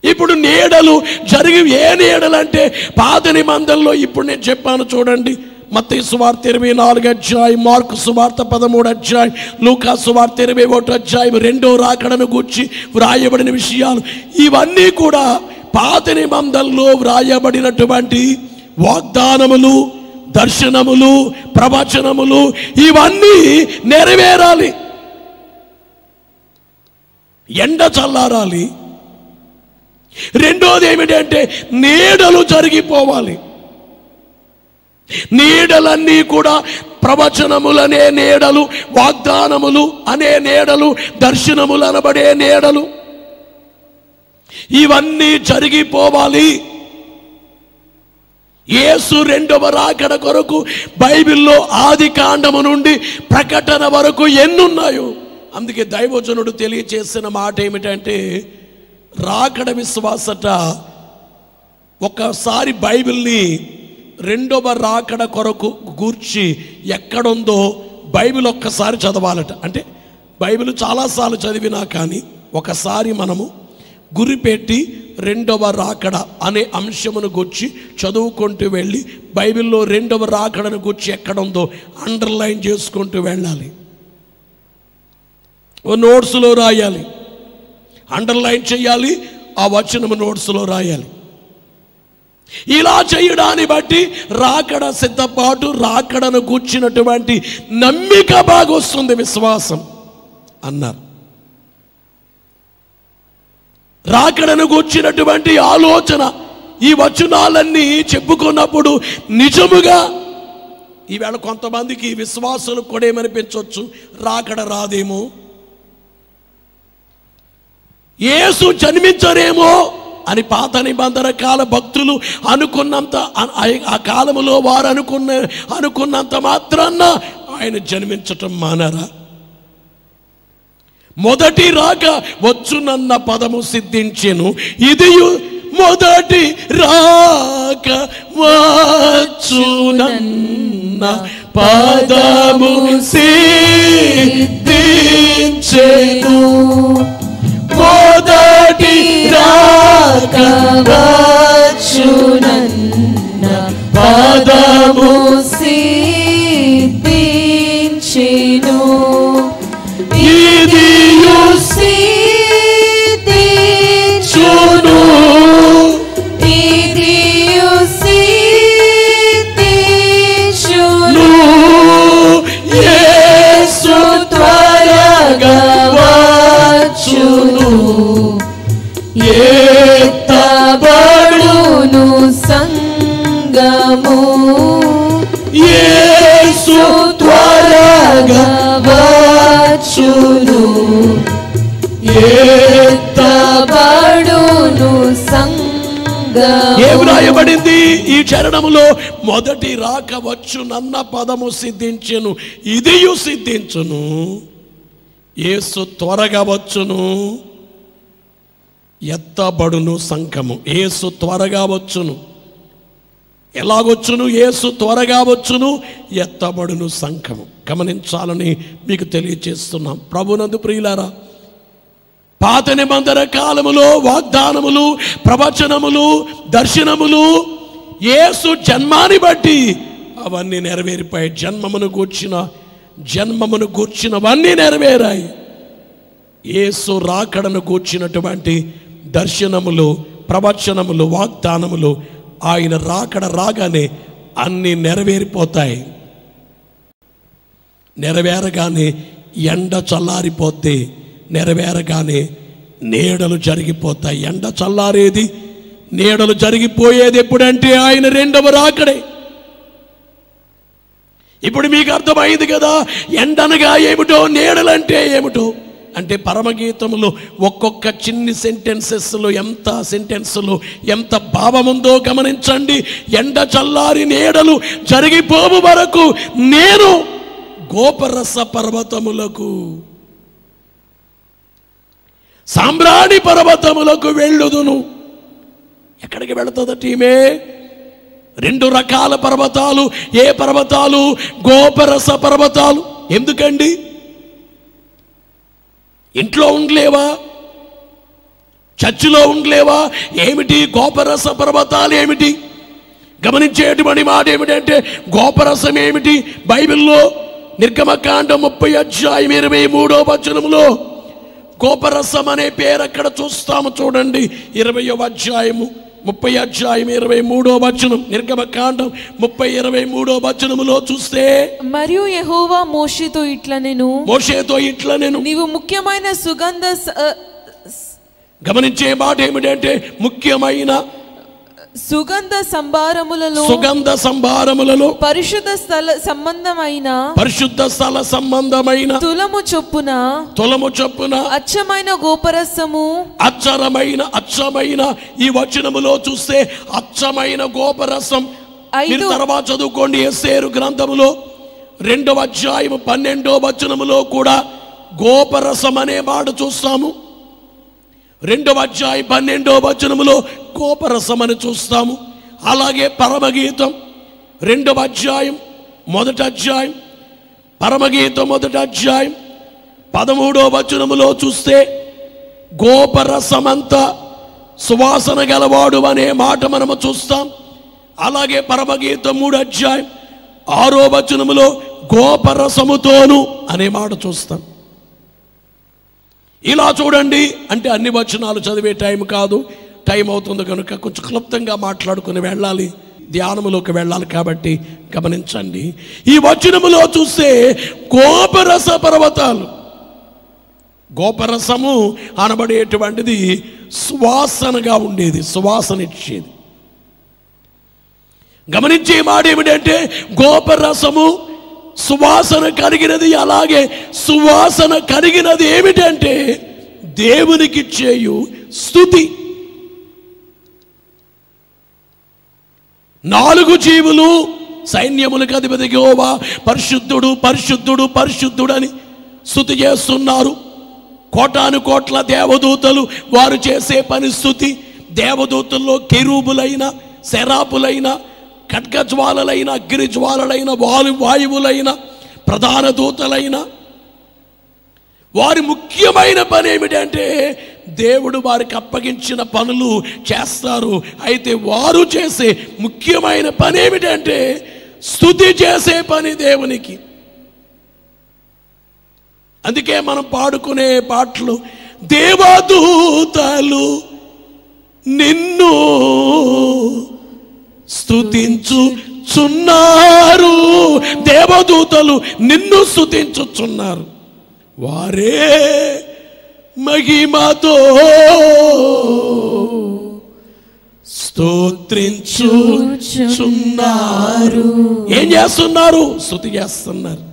ఇప్పుడు నీడలు జరిగి ఏ నీడలు అంటే పాత నిబంధనలో ఇప్పుడు నేను చెప్పాను చూడండి. మత్తయి సువార్త 24 అధ్యాయం, మార్కు సువార్త 13 అధ్యాయం, లూకా సువార్త 21 అధ్యాయం, రెండో రాకడను గూర్చి వ్రాయబడిన విషయాలు ఇవన్నీ కూడా పాత నిబంధనలో వ్రాయబడినటువంటి వాగ్దానములు, దర్శనములు, ప్రవచనములు ఇవన్నీ నెరవేరాలి. ఎండ చల్లారాలి. రెండోది ఏమిటంటే నీడలు జరిగిపోవాలి. నీడలన్నీ కూడా ప్రవచనములనే నీడలు, వాగ్దానములు అనే నీడలు, దర్శనములు అనబడే నీడలు ఇవన్నీ జరిగిపోవాలి. యేసు రెండవ రాకడ కొరకు బైబిల్లో ఆది కాండము నుండి ప్రకటన వరకు ఎన్నున్నాయో. అందుకే దైవజనుడు తెలియచేసిన మాట ఏమిటంటే రాకడ విశ్వాసట ఒకసారి బైబిల్ని రెండవ రాకడ కొరకు గూర్చి ఎక్కడుందో బైబిల్ ఒక్కసారి చదవాలట. అంటే బైబిల్ చాలాసార్లు చదివినా కానీ ఒకసారి మనము గురిపెట్టి రెండవ రాకడ అనే అంశమును గూర్చి చదువుకుంటూ వెళ్ళి బైబిల్లో రెండవ రాకడను గూర్చి ఎక్కడుందో అండర్లైన్ చేసుకుంటూ వెళ్ళాలి. ఓ నోట్స్లో రాయాలి, అండర్లైన్ చేయాలి, ఆ వచనము నోట్స్లో రాయాలి. ఇలా చేయడాన్ని బట్టి రాకడ సిద్ధపాటు, రాకడను కూర్చున్నటువంటి నమ్మిక బాగా వస్తుంది, విశ్వాసం అన్నారు. రాకడను కూర్చున్నటువంటి ఆలోచన ఈ వచనాలన్నీ చెప్పుకున్నప్పుడు నిజముగా ఈవేళ కొంతమందికి విశ్వాసులు కూడా ఏమనిపించవచ్చు, రాకడ రాదేమో, యేసు జన్మించరేమో అని పాత నిబంధన కాల భక్తులు అనుకున్నంత, ఆ కాలములో వారు అనుకున్నంత మాత్రాన ఆయన జన్మించటం మానరా? మొదటి రాక వచ్చునన్న పదము సిద్ధించెను, ఇది మొదటి రాక వచ్చునన్న పదము సిద్ధించెను, మొదటి రాక వచ్చునన్న పదము సిద్ధించెను, ఇదియు సిద్ధించును, ఇదియు సిద్ధించును, యేసు త్వరగా వచ్చును, ఎత్తబడును సంగము, యేసు త్వరగా వచ్చును, ఎత్తబడును సంగము. ఏం రాయబడింది ఈ చరణములో? మొదటి రాక వచ్చునన్న పదము సిద్ధించెను, ఇదియు సిద్ధించును, యేసు త్వరగా వచ్చును, ఎత్తబడును సంఘము. యేసు త్వరగా వచ్చును. ఎలాగొచ్చును? యేసు త్వరగా వచ్చును, ఎత్తబడును సంఘము. గమనించాలని మీకు తెలియచేస్తున్నాం. ప్రభునందు ప్రియులారా, పాత నిబంధన కాలములో వాగ్దానములు, ప్రవచనములు, దర్శనములు యేసు జన్మాన్ని బట్టి అవన్నీ నెరవేరిపోయాయి. జన్మమును గూర్చినవన్నీ నెరవేరాయి. యేసు రాకడను గూర్చినటువంటి దర్శనములు, ప్రవచనములు, వాగ్దానములు ఆయన రాకడ రాగానే అన్నీ నెరవేరిపోతాయి. నెరవేరగానే ఎండ చల్లారిపోతే, నెరవేరగానే నీడలు జరిగిపోతాయి. ఎండ చల్లారేది, నీడలు జరిగిపోయేది ఎప్పుడంటే ఆయన రెండవ రాకడే. ఇప్పుడు మీకు అర్థమైంది కదా, ఎండనగా ఏమిటో, నీడలంటే ఏమిటో. అంటే పరమగీతములో ఒక్కొక్క చిన్ని సెంటెన్సెస్లో ఎంత భావముందో గమనించండి. ఎండ చల్లారి నీడలు జరిగిపోవు వరకు నేను గోపరస పర్వతములకు, సామ్రాణి పర్వతములకు వెళ్ళుదును. ఎక్కడికి వెళుతుందట ఈమె? రెండు రకాల పర్వతాలు. ఏ పర్వతాలు? గోపరస పర్వతాలు. ఎందుకండి? ఇంట్లో ఉండలేవా? చర్చిలో ఉండలేవా? ఏమిటి గోపరస పర్వతాలు? ఏమిటి గమనించేటువంటి మాట ఏమిటంటే, గోపరసం ఏమిటి? బైబిల్లో నిర్గమకాండం 30:23 గోపరసం అనే పేరు అక్కడ చూస్తాము. చూడండి, 30:23 నిర్గమకాండం 30:23 చూస్తే, మరియు యెహోవా మోషేతో ఇట్లా నేను నీవు ముఖ్యమైన గమనించే మాట ఏమిటంటే, ముఖ్యమైన సుగంధ సంభారములలో పరిశుద్ధ స్థల సంబంధమైన తులము చొప్పున అచ్చమైన గోపరసము. అచ్చమైన ఈ వచనములో చూస్తే అచ్చమైన గోపరసం. తర్వాత చదువుకోండి, ఎస్తేరు గ్రంథములో 2:12 కూడా గోపరసం అనే మాట చూస్తాము. 2:12 గోపరసం అని చూస్తాము. అలాగే పరమగీతం 2:1 పరమగీతం 1:13 చూస్తే గోపరసమంతా సువాసన గలవాడు అనే మాట మనము చూస్తాం. అలాగే పరమగీతం 3:6 గోపరసముతోను అనే మాట చూస్తాం. ఇలా చూడండి, అంటే అన్ని వచనాలు చదివే టైం కాదు, టైం అవుతుంది కనుక కొంచెం క్లుప్తంగా మాట్లాడుకుని వెళ్ళాలి, ధ్యానములోకి వెళ్ళాలి. కాబట్టి గమనించండి, ఈ వచనములో చూస్తే గోపరస పర్వతాలు. గోపరసము అనబడేటువంటిది సువాసనగా ఉండేది, సువాసన ఇచ్చేది. గమనించే మాట ఏమిటంటే, గోపరసము సువాసన కలిగినది. అలాగే సువాసన కలిగినది ఏమిటంటే, దేవునికి చేయు స్తుతి. 4 జీవులు సైన్యములకు అధిపతి యెహోవా పరిశుద్ధుడు పరిశుద్ధుడు పరిశుద్ధుడు అని స్తుతి చేస్తున్నారు. కోటాను కోట్ల దేవదూతలు వారు చేసే పని స్తుతి. దేవదూతల్లో కెరూబులైన, శరాపులైన, ఖడ్గజ్వాలలైన, అగ్నిజ్వాలలైన, వాయువులైన, ప్రధాన దూతలైన వారి ముఖ్యమైన పని ఏమిటంటే, దేవుడు వారికి అప్పగించిన పనులు చేస్తారు. అయితే వారు చేసే ముఖ్యమైన పని ఏమిటంటే, స్తుతి చేసే పని దేవునికి. అందుకే మనం పాడుకునే పాటలు, దేవదూతలు నిన్ను స్తుతించుచున్నారు. దేవదూతలు నిన్ను స్తుతించుచున్నారు. వారే మహిమతో స్తోత్రించుచున్నారు. ఏం చేస్తున్నారు? స్తుతి చేస్తున్నారు.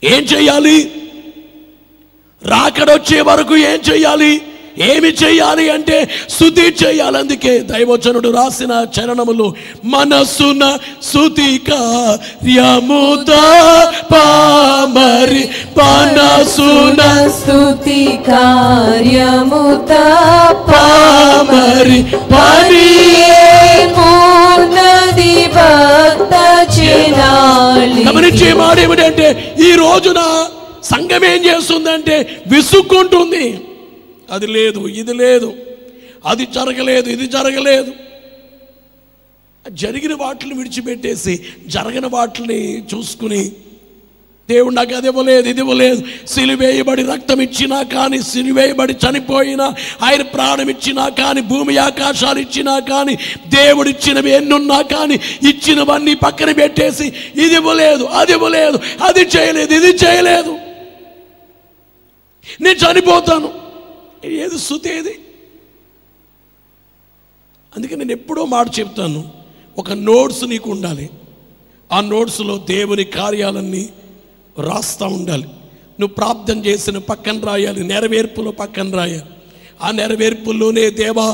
ఏం చెయ్యాలి? రాకడొచ్చే వరకు ఏం చెయ్యాలి? ఏమి చెయ్యాలి అంటే స్తుతి చెయ్యాలి. అందుకే దైవజనుడు రాసిన చరణములు, మనసున స్తుతి కార్యముత పామరి, మనసున స్తుతి కార్యముత పామరి పని పూర్ణది భక్త జనాలి. గమనించే మాట ఏమిటంటే, ఈ రోజున సంఘం ఏం చేస్తుందంటే విసుక్కుంటుంది. అది లేదు, ఇది లేదు, అది జరగలేదు, ఇది జరగలేదు. జరిగిన వాటిని విడిచిపెట్టేసి జరగని వాటిని చూసుకుని, దేవుడు నాకు అది ఇవ్వలేదు, ఇది ఇవ్వలేదు. సిలువేయబడి రక్తం ఇచ్చినా కానీ, సిలువేయబడి చనిపోయినా, ఆయన ప్రాణం ఇచ్చినా కానీ, భూమి ఆకాశాలు ఇచ్చినా కానీ, దేవుడు ఇచ్చినవి ఎన్నున్నా కానీ, ఇచ్చినవన్నీ పక్కన పెట్టేసి ఇది ఇవ్వలేదు, అది ఇవ్వలేదు, అది చేయలేదు, ఇది చేయలేదు, నేను చనిపోతాను. ఏది స్తుతి ఏది? అందుకే నేను ఎప్పుడో మాట చెప్తాను, ఒక నోట్స్ నీకు ఉండాలి. ఆ నోట్స్లో దేవుని కార్యాలన్నీ రాస్తూ ఉండాలి. నువ్వు ప్రార్థన చేసిన పక్కన రాయాలి, నెరవేర్పులో పక్కన రాయాలి. ఆ నెరవేర్పుల్లోనే దేవా,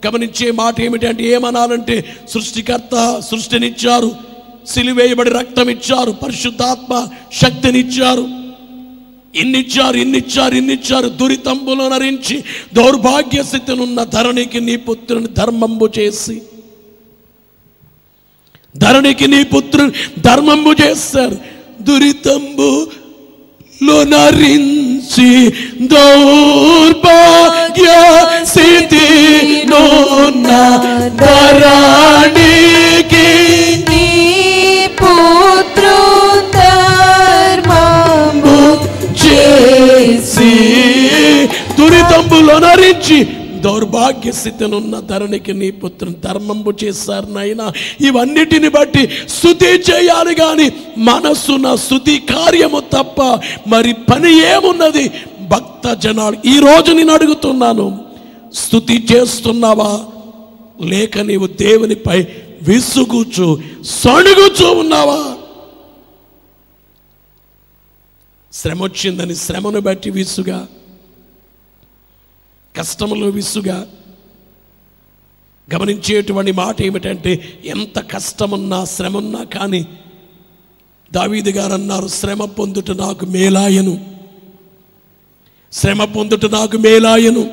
గమనించే మాట ఏమిటంటే, ఏమనాలంటే, సృష్టికర్త సృష్టినిచ్చారు, సిలువేయబడి రక్తం ఇచ్చారు, పరిశుద్ధాత్మ శక్తినిచ్చారు, ఇన్నిచ్చారు. దురితంబులో నరించి దౌర్భాగ్య స్థితినున్న ధరణికి నీ పుత్రుని ధర్మంబు చేసి ధరణికి నీ పుత్రుడు ధర్మంబు చేస్తారు. దురితంబు లోనరించి దౌర్భాగ్య స్థితి నోన్న ధరణికి నీ పుత్రు ధర్మము చేసి దురితంబులోనరించి దౌర్భాగ్య స్థితినున్న ధరణికి నీ పుత్రుని ధర్మంబు చేశారు నాయన. ఇవన్నిటిని బట్టి స్తుతి చేయాలి కానీ మనస్సున స్తుతి కార్యము తప్ప మరి పని ఏమున్నది? భక్త జనాలు ఈ రోజు నేను అడుగుతున్నాను, స్తుతి చేస్తున్నావా లేక నీవు దేవునిపై విసుగుచు సణుగుచూ ఉన్నావా? శ్రమ వచ్చిందని శ్రమను బట్టి విసుగా, కష్టములో విసుగా. గమనించేటువంటి మాట ఏమిటంటే, ఎంత కష్టమున్నా శ్రమన్నా కానీ దావీదు గారు అన్నారు, శ్రమ పొందుట నాకు మేలాయను, శ్రమ పొందుట నాకు మేలాయను.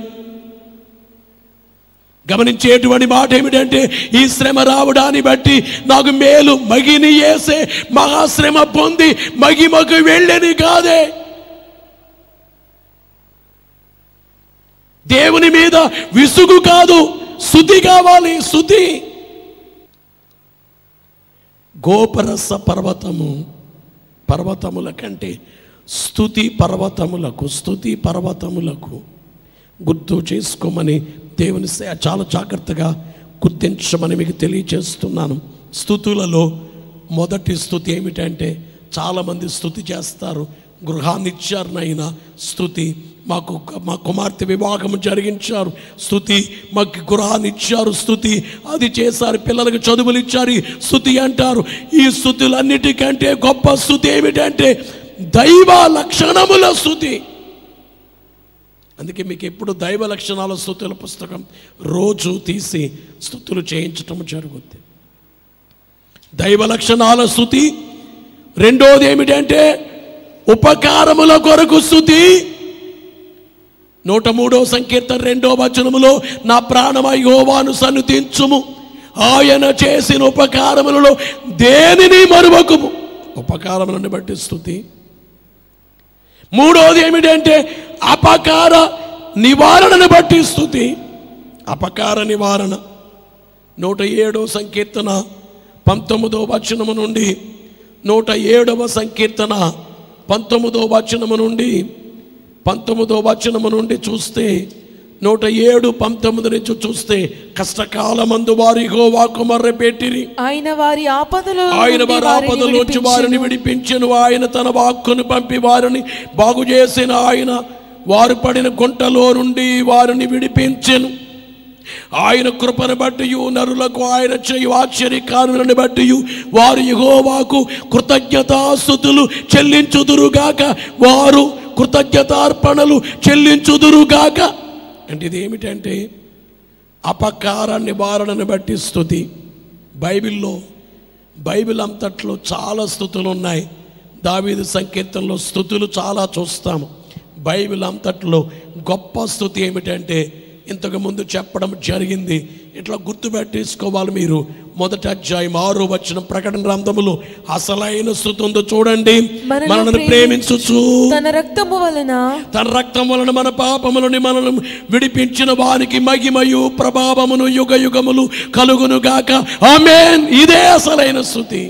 గమనించేటువంటి మాట ఏమిటంటే, ఈ శ్రమ రావడాన్ని బట్టి నాకు మేలు. మగిని వేసే మహాశ్రమ పొంది మగిమకు వెళ్ళని కాదే. దేవుని మీద విసుగు కాదు, స్తుతి కావాలి. స్తుతి. గోపరస పర్వతముల కంటే స్తుతి పర్వతములకు గుర్తు చేసుకోమని దేవుని చాలా జాగ్రత్తగా గుర్తించమని మీకు తెలియచేస్తున్నాను. స్తుతులలో మొదటి స్తుతి ఏమిటంటే, చాలామంది స్తుతి చేస్తారు, గృహాన్ని ఇచ్చారు నాయన స్తుతి, మా కుమార్తె వివాహం జరిగించారు స్తుతి, మాకు గృహాన్ని ఇచ్చారు స్తుతి, అది చేశారు, పిల్లలకు చదువులు ఇచ్చారు స్తుతి అంటారు. ఈ స్తుతులన్నిటికంటే గొప్ప స్తుతి ఏమిటంటే దైవ లక్షణముల స్తుతి. అందుకే మీకు ఎప్పుడు దైవ లక్షణాల స్తుతుల పుస్తకం రోజు తీసి స్తుతులు చేయించటం జరుగుతుంది. దైవ లక్షణాల స్తుతి. రెండోది ఏమిటంటే ఉపకారముల కొరకు స్తుతి. 103వ సంకీర్తన 2వ వచనములో, నా ప్రాణమా యెహోవాను సన్నుతించుము, ఆయన చేసిన ఉపకారములలో దేనిని మరువకుము. ఉపకారములను బట్టి స్తుతి. మూడోది ఏమిటంటే అపకార నివారణను బట్టి స్తుతి. అపకార నివారణ 107వ సంకీర్తన 19వ వచనము నుండి 107వ సంకీర్తన 19వ వచనము నుండి చూస్తే 107:19 నుంచి చూస్తే, కష్టకాలమందు వారు యెహోవాకు మొర్రపెట్టిరి, ఆయన వారి ఆపదలోంచి వారిని విడిపించెను. ఆయన తన వాక్కును పంపి వారిని బాగు చేసిన ఆయన వారు పడిన గుంటలో నుండి వారిని విడిపించెను. ఆయన కృపను బట్టి నరులకు ఆయన చేయు ఆశ్చర్యకార్యములను బట్టి వారు యెహోవాకు కృతజ్ఞతాస్తుతులు చెల్లించుదురుగాక, వారు కృతజ్ఞతార్పణలు చెల్లించుదురుగాక. అంటే ఇది ఏమిటంటే అపకార నివారణను బట్టి స్తుతి. బైబిల్ అంతట్లో చాలా స్తుతులు ఉన్నాయి. దావీదు సంకీర్తనలో స్తుతులు చాలా చూస్తాము. బైబిల్ అంతట్లో గొప్ప స్తుతి ఏమిటంటే ఇంతకు ముందు చెప్పడం జరిగింది. ఇట్లా గుర్తుపెట్టేసుకోవాలి మీరు. 1వ అధ్యాయం 6వ వచనం ప్రకటన గ్రంథములో అసలైన స్తుతి ఉందో చూడండి. మనల్ని ప్రేమించుచు తన రక్తము వలన మన పాపములను మనల్ని విడిపించిన వారికి మహిమయు ప్రభావమును యుగ యుగములు కలుగును గాక. ఆమేన్. ఇదే అసలైన స్తుతి.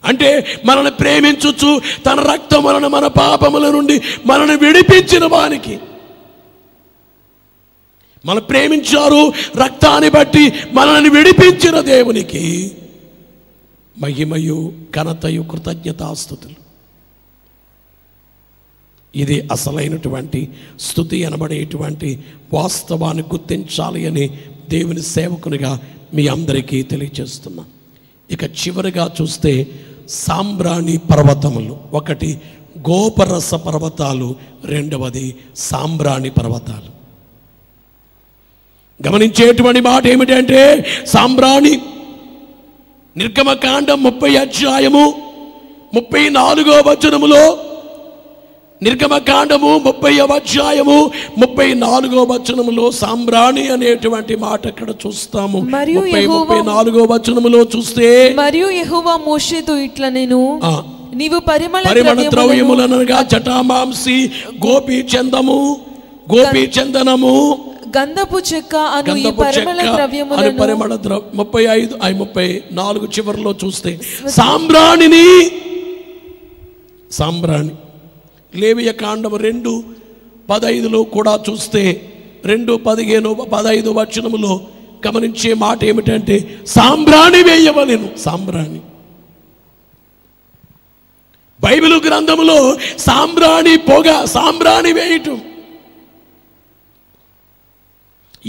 అంటే మనల్ని ప్రేమించుచు తన రక్తం వలన మన పాపముల నుండి మనల్ని విడిపించిన వానికి, మనం ప్రేమించారు, రక్తాన్ని బట్టి మనల్ని విడిపించిన దేవునికి మహిమయు ఘనతయు కృతజ్ఞతాస్తుతులు. ఇది అసలైనటువంటి స్తుతి అనబడేటువంటి వాస్తవాన్ని గుర్తించాలి అని దేవుని సేవకునిగా మీ అందరికీ తెలియజేస్తున్నా. ఇక చివరిగా చూస్తే సాంబ్రాణి పర్వతములు. ఒకటి గోపరస పర్వతాలు, రెండవది సాంబ్రాణి పర్వతాలు. గమనించేటువంటి మాట ఏమిటంటే సాంబ్రాణి, నిర్గమకాండం 30 అధ్యాయము 34వ వచనములో నిర్గమకాండము 30వ అధ్యాయము 34వ వచనములో సాంబ్రాణి అనేటువంటి మాట అక్కడ చూస్తాము. 34వ వచనములో చూస్తే, మరియు యెహోవా మోషేతో ఇట్లా నేను నీవు పరిమళ ద్రవ్యములనగా జటామాంసి, గోపీ చందము, గోపీ చందనము, గంధపు చెక్క అను ఈ పరిమళ ద్రవ్యములను 34 చివరిలో చూస్తే సాంబ్రాణి లేవియ కాండము 2:15లో కూడా చూస్తే 2:15-15 వచనములో గమనించే మాట ఏమిటంటే సాంబ్రాణి వేయవలెను. బైబిల్ గ్రంథములో సాంబ్రాణి వేయటం,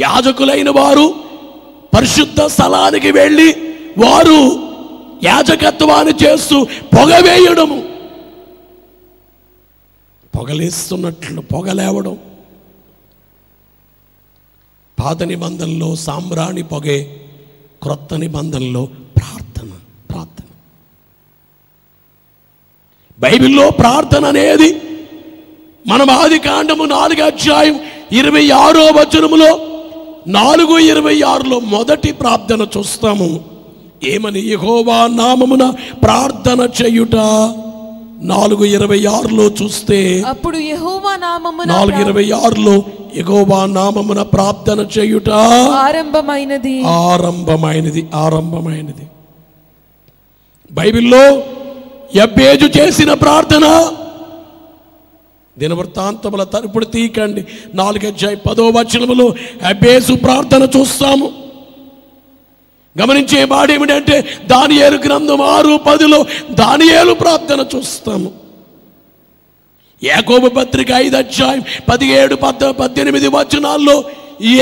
యాజకులైన వారు పరిశుద్ధ స్థలానికి వెళ్ళి వారు యాజకత్వాన్ని చేస్తూ పొగ వేయడము, పొగలేస్తున్నట్లు పొగలేవడం. పాత నిబంధనలో సాంబ్రాణి పొగే, క్రొత్త నిబంధనలో ప్రార్థన. బైబిల్లో ప్రార్థన అనేది మనం ఆదికాండము 4వ అధ్యాయం 26వ వచనములో 4:26లో మొదటి ప్రార్థన చూస్తాము. ఏమని? యెహోవా నామమున ప్రార్థన చేయుట. 4:26లో చూస్తే అప్పుడు యెహోవా నామమున 4:26లో యెహోవా నామమున ప్రార్థన చేయుట ఆరంభమైనది. బైబిల్లో యబ్బేజు చేసిన ప్రార్థన, దినవృత్తాంతముల తరపుడు తీకండి 4వ అధ్యాయం 10వ వచనములో యబ్బేజు ప్రార్థన చూస్తాము. గమనించే మాట ఏమిటంటే దానియేలు గ్రంథం 6:10లో దానియేలు ప్రార్థన చూస్తాము. యాకోబు పత్రిక 5వ అధ్యాయం 17-18 వచనాల్లో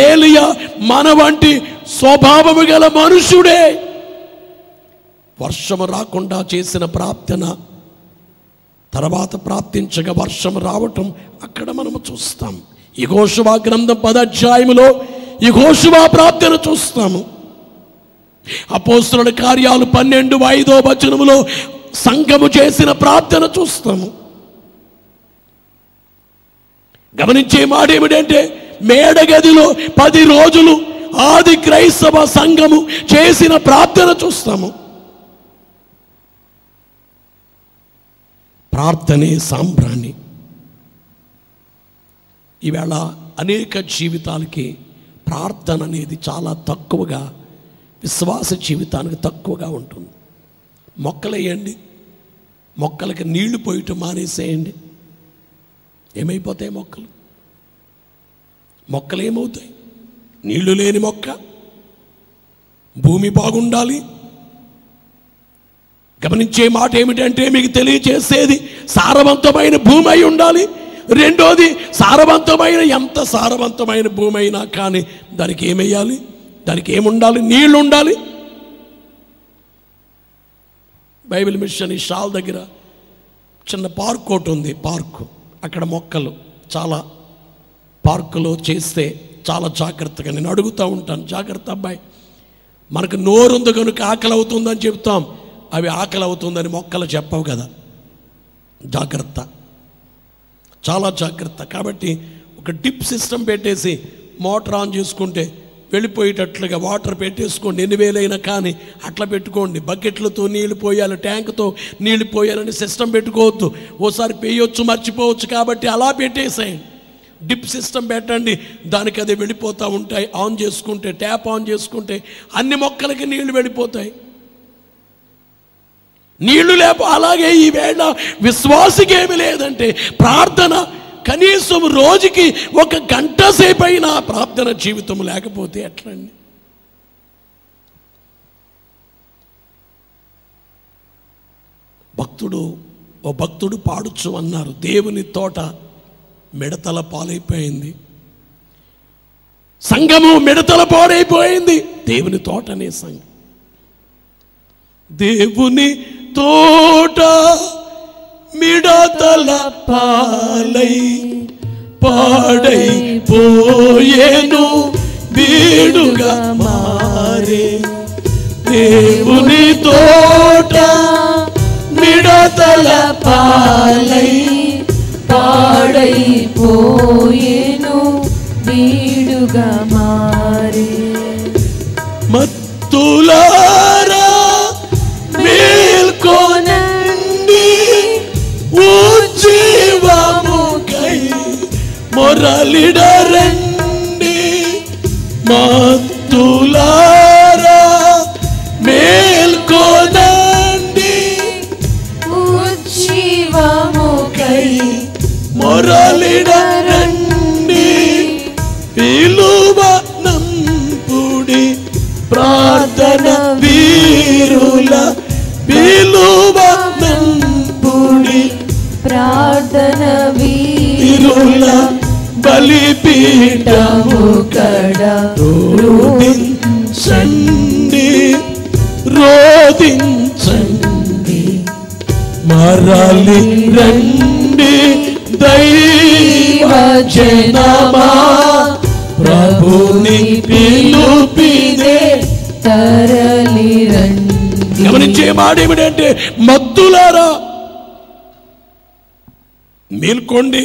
ఏలియా మన వంటి స్వభావము గల మనుషుడే వర్షము రాకుండా చేసిన ప్రార్థన, తర్వాత ప్రార్థించగా వర్షం రావటం అక్కడ మనము చూస్తాం. యెహోషువ గ్రంథం 10వ అధ్యాయములో యెహోషువ ప్రార్థన చూస్తాము. అపోస్తలుల కార్యాలు 12:5వ వచనములో సంఘము చేసిన ప్రార్థన చూస్తాము. గమనించే మాట ఏమిటంటే మేడగదిలో 10 రోజులు ఆది క్రైస్తవ సంఘము చేసిన ప్రార్థన చూస్తాము. ప్రార్థనే సాంబ్రాణి. ఈవేళ అనేక జీవితాలకి ప్రార్థన అనేది చాలా తక్కువగా, విశ్వాస జీవితానికి తక్కువగా ఉంటుంది. మొక్కలేయండి, మొక్కలకి నీళ్లు పోయటం మానేసేయండి, ఏమైపోతాయి మొక్కలు ఏమవుతాయి? నీళ్లు లేని మొక్క. భూమి బాగుండాలి. గమనించే మాట ఏమిటంటే మీకు తెలియచేసేది సారవంతమైన భూమి అయి ఉండాలి. రెండోది ఎంత సారవంతమైన భూమి అయినా కానీ దానికి ఏమేయాలి? దానికి ఏముండాలి? నీళ్లు ఉండాలి. బైబిల్ మిషన్ ఈ షాల్ దగ్గర చిన్న పార్క్ ఒకటి ఉంది. పార్కు అక్కడ మొక్కలు చాలా, పార్కులో చేస్తే చాలా జాగ్రత్తగా, నేను అడుగుతూ ఉంటాను, జాగ్రత్త అబ్బాయి, మనకు నోరుంది కనుక ఆకలి అవుతుందని చెప్తాం, అవి ఆకలి అవుతుందని మొక్కలు చెప్పవు కదా. జాగ్రత్త, చాలా జాగ్రత్త. కాబట్టి ఒక డిప్ సిస్టమ్ పెట్టేసి మోటార్ ఆన్ చేసుకుంటే వెళ్ళిపోయేటట్లుగా వాటర్ పెట్టేసుకోండి. ఎన్ని వేలైనా కానీ అట్లా పెట్టుకోండి. బకెట్లతో నీళ్ళు పోయాలి, ట్యాంకుతో నీళ్ళు పోయాలని సిస్టమ్ పెట్టుకోవద్దు. ఓసారి పేయొచ్చు, మర్చిపోవచ్చు. కాబట్టి అలా పెట్టేసేయండి. డిప్ సిస్టమ్ పెట్టండి, దానికి అది వెళ్ళిపోతూ ఉంటాయి. ఆన్ చేసుకుంటే, ట్యాప్ ఆన్ చేసుకుంటే అన్ని మొక్కలకి నీళ్లు వెళ్ళిపోతాయి. నీళ్లు లేపు. అలాగే ఈవేళ విశ్వాసికి ఏమి లేదంటే ప్రార్థన కనీసం రోజుకి 1 గంట సేపు అయినా ప్రార్థన జీవితం లేకపోతే ఎట్లండి? భక్తుడు పాడుచు అన్నారు, దేవుని తోట మిడతల పాలైపోయింది, సంఘము మిడతల పాడైపోయింది. దేవుని తోట అనే సంఘం, దేవుని తోట మిడతల పాలై పాడైపోయేను, బీడుగా మారే. దేవుని తోట మిడతల పాలై మసకైపోయేను వీడుగా మారే. మత్తులారా మేల్కొనండి, ఉజ్జీవముకై మొరలిడరండి. మత్తులారా మేల్కొనండి, ఉజ్జీవముకై మొరలిడరండి. పిలువ నంపుడి ప్రార్థన వీరుల, పిలువ నంపుడి ప్రార్థన వీరుల. బలిపీఠము కడ రోదించండి, రోదించండి. మరలి రండి దైవ జనమా, ప్రభుని పిలుపిదే తరలి రండి. గమనించే మాట ఏమిటంటే, మత్తులారా మేల్కోండి,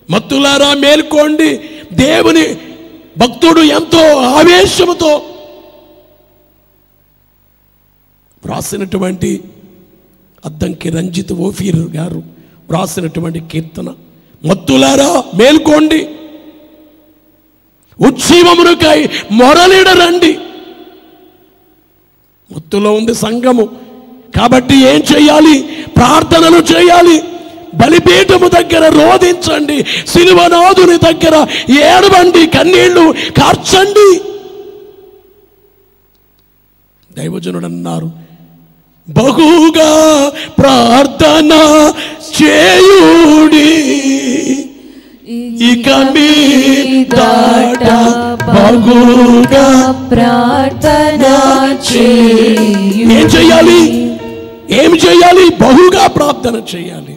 మత్తులారా మేల్కోండి. దేవుని భక్తుడు ఎంతో ఆవేశముతో వ్రాసినటువంటి అద్దంకి రంజిత్ ఓఫీర్ గారు వ్రాసినటువంటి కీర్తన, మత్తులారా మేల్కోండి, ఉజ్జీవమునకై మొరలిడరండి. మత్తులో ఉంది సంఘము కాబట్టి ఏం చేయాలి? ప్రార్థనలు చేయాలి. బలిపీఠము దగ్గర రోధించండి, సిలువనాథుని దగ్గర ఏడవండి, కన్నీళ్లు కార్చండి. దైవజనుడు అన్నారు, బహుగా ప్రార్థన చేయుడి, ఇక మీదట బహుగా ప్రార్థన చేయుడి. ఏం చేయాలి? ఏం చేయాలి? బహుగా ప్రార్థన చేయాలి.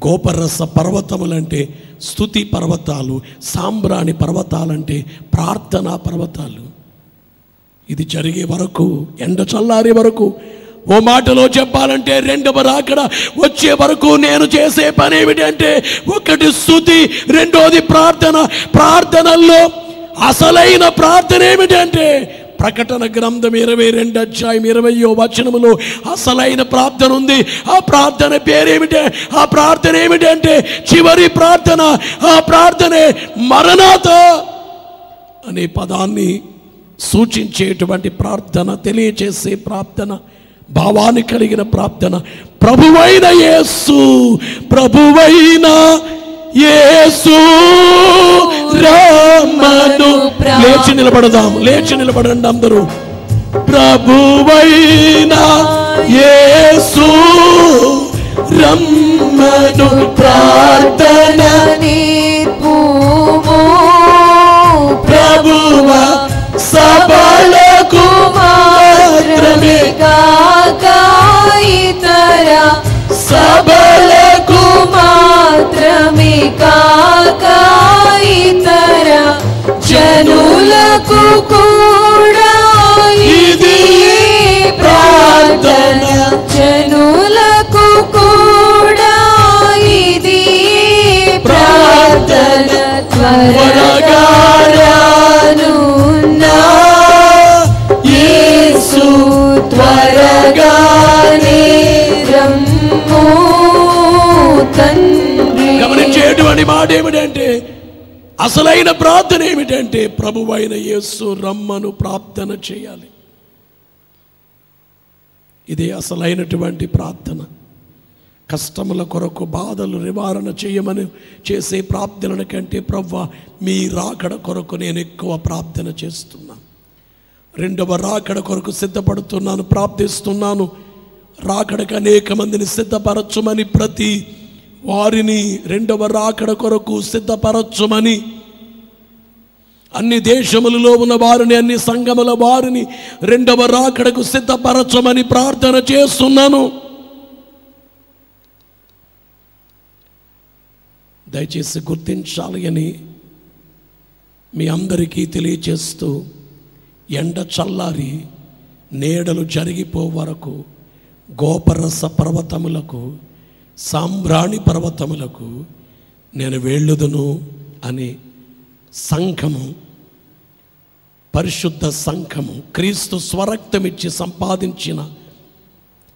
గోపరస పర్వతములంటే స్తుతి పర్వతాలు, సాంబ్రాణి పర్వతాలంటే ప్రార్థనా పర్వతాలు. ఇది జరిగే వరకు, ఎండ చల్లారే వరకు, ఓ మాటలో చెప్పాలంటే రెండవ రాకడ వచ్చే వరకు నేను చేసే పని ఏమిటంటే, ఒకటి స్తుతి, రెండోది ప్రార్థన. ప్రార్థనల్లో అసలైన ప్రార్థన ఏమిటంటే, ప్రకటన గ్రంథం 22 అధ్యాయం 20వ వచనములో అసలైన ప్రార్థన ఉంది. ఆ ప్రార్థన పేరేమిటే? ఆ ప్రార్థన ఏమిటంటే చివరి ప్రార్థన. ఆ ప్రార్థనే మరణాత అనే పదాన్ని సూచించేటువంటి ప్రార్థన, తెలియచేసే ప్రార్థన, భావాన్ని కలిగిన ప్రార్థన. ప్రభువైన యేసు, ప్రభువైన యేసు రమ్మను. లేచి నిలబడదాం, లేచి నిలబడండి అందరూ. ప్రభువైన యేసు రమ్మను ప్రార్థన నేర్పుము. ప్రభువ సబలకు మాత్రమే కాక ఇతర సబలకు మాత్రమే కాక ఇతర జనులకు కూడా ఇది ప్రార్థన. జనులకు కూడా ఇది ప్రార్థన. త్వరగా రానున్నా యేసు, త్వరగానే రమ్ము తండ్రి. గమనించేటువంటి మాట ఏమిటంటే, అసలైన ప్రార్థన ఏమిటంటే, ప్రభువైన యేసు రమ్మను ప్రార్థన చేయాలి. ఇదే అసలైనటువంటి ప్రార్థన. కష్టముల కొరకు, బాధలు నివారణ చేయమని చేసే ప్రార్థనల కంటే, ప్రవ్వా మీ రాకడ కొరకు నేను ఎక్కువ ప్రార్థన చేస్తున్నాను. రెండవ రాకడ కొరకు సిద్ధపడుతున్నాను, ప్రార్థిస్తున్నాను. రాకడకు అనేక మందిని సిద్ధపరచుమని, ప్రతి వారిని రెండవ రాకడ కొరకు సిద్ధపరచుమని, అన్ని దేశములలో ఉన్న వారిని, అన్ని సంఘముల వారిని రెండవ రాకడకు సిద్ధపరచమని ప్రార్థన చేస్తున్నాను. దయచేసి గుర్తించాలి అని మీ అందరికీ తెలియచేస్తూ, ఎండ చల్లారి నీడలు జరిగిపో వరకు గోపరస పర్వతములకు సాంబ్రాణి పర్వతములకు నేను వెళ్ళుదును అని సంఘము, పరిశుద్ధ సంఘము, క్రీస్తు స్వరక్తమిచ్చి సంపాదించిన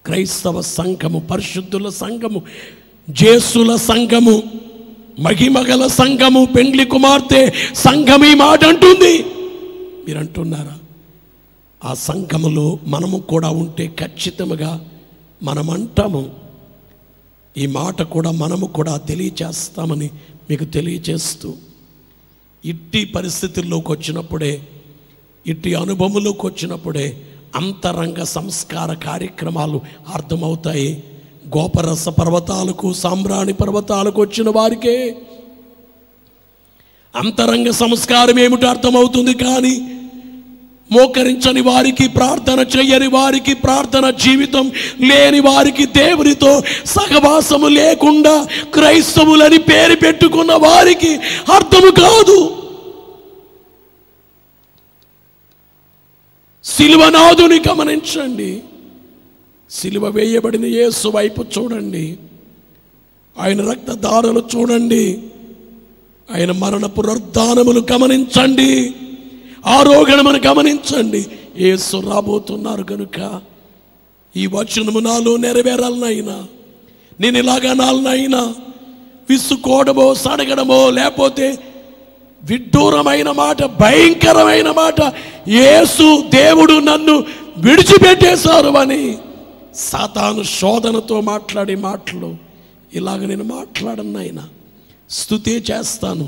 క్రైస్తవ సంఘము, పరిశుద్ధుల సంఘము, జేసుల సంఘము, మహిమగల సంఘము, పెండ్లి కుమార్తె సంఘం ఈ మాట అంటుంది. మీరు అంటున్నారా? ఆ సంఘములో మనము కూడా ఉంటే ఖచ్చితంగా మనం అంటాము. ఈ మాట కూడా మనము కూడా తెలియచేస్తామని మీకు తెలియచేస్తూ, ఇట్టి పరిస్థితుల్లోకి వచ్చినప్పుడే, ఇట్టి అనుభవంలోకి వచ్చినప్పుడే అంతరంగ సంస్కార కార్యక్రమాలు అర్థమవుతాయి. గోపరస పర్వతాలకు, సాంబ్రాణి పర్వతాలకు వచ్చిన వారికే అంతరంగ సంస్కారం ఏమిటో అర్థమవుతుంది. కానీ మోకరించని వారికి, ప్రార్థన చెయ్యని వారికి, ప్రార్థన జీవితం లేని వారికి, దేవునితో సహవాసము లేకుండా క్రైస్తవులని పేరు పెట్టుకున్న వారికి అర్థము కాదు. సిలువనాథుని గమనించండి. సిలువ వేయబడిన యేసు వైపు చూడండి. ఆయన రక్తధారలు చూడండి. ఆయన మరణ పునరుద్ధానములు గమనించండి. ఆరోగ్యమును గమనించండి. యేసు రాబోతున్నారు కనుక ఈ వచనము నాలో నెరవేరాలనైనా, నేను ఇలాగా నాలనైనా విసుకోవడమో, సడగడమో, లేకపోతే విడ్డూరమైన మాట, భయంకరమైన మాట, యేసు దేవుడు నన్ను విడిచిపెట్టేశారు అని సాతాను శోధనతో మాట్లాడే మాటలు ఇలాగ నేను మాట్లాడను. అయినా స్తుతే చేస్తాను,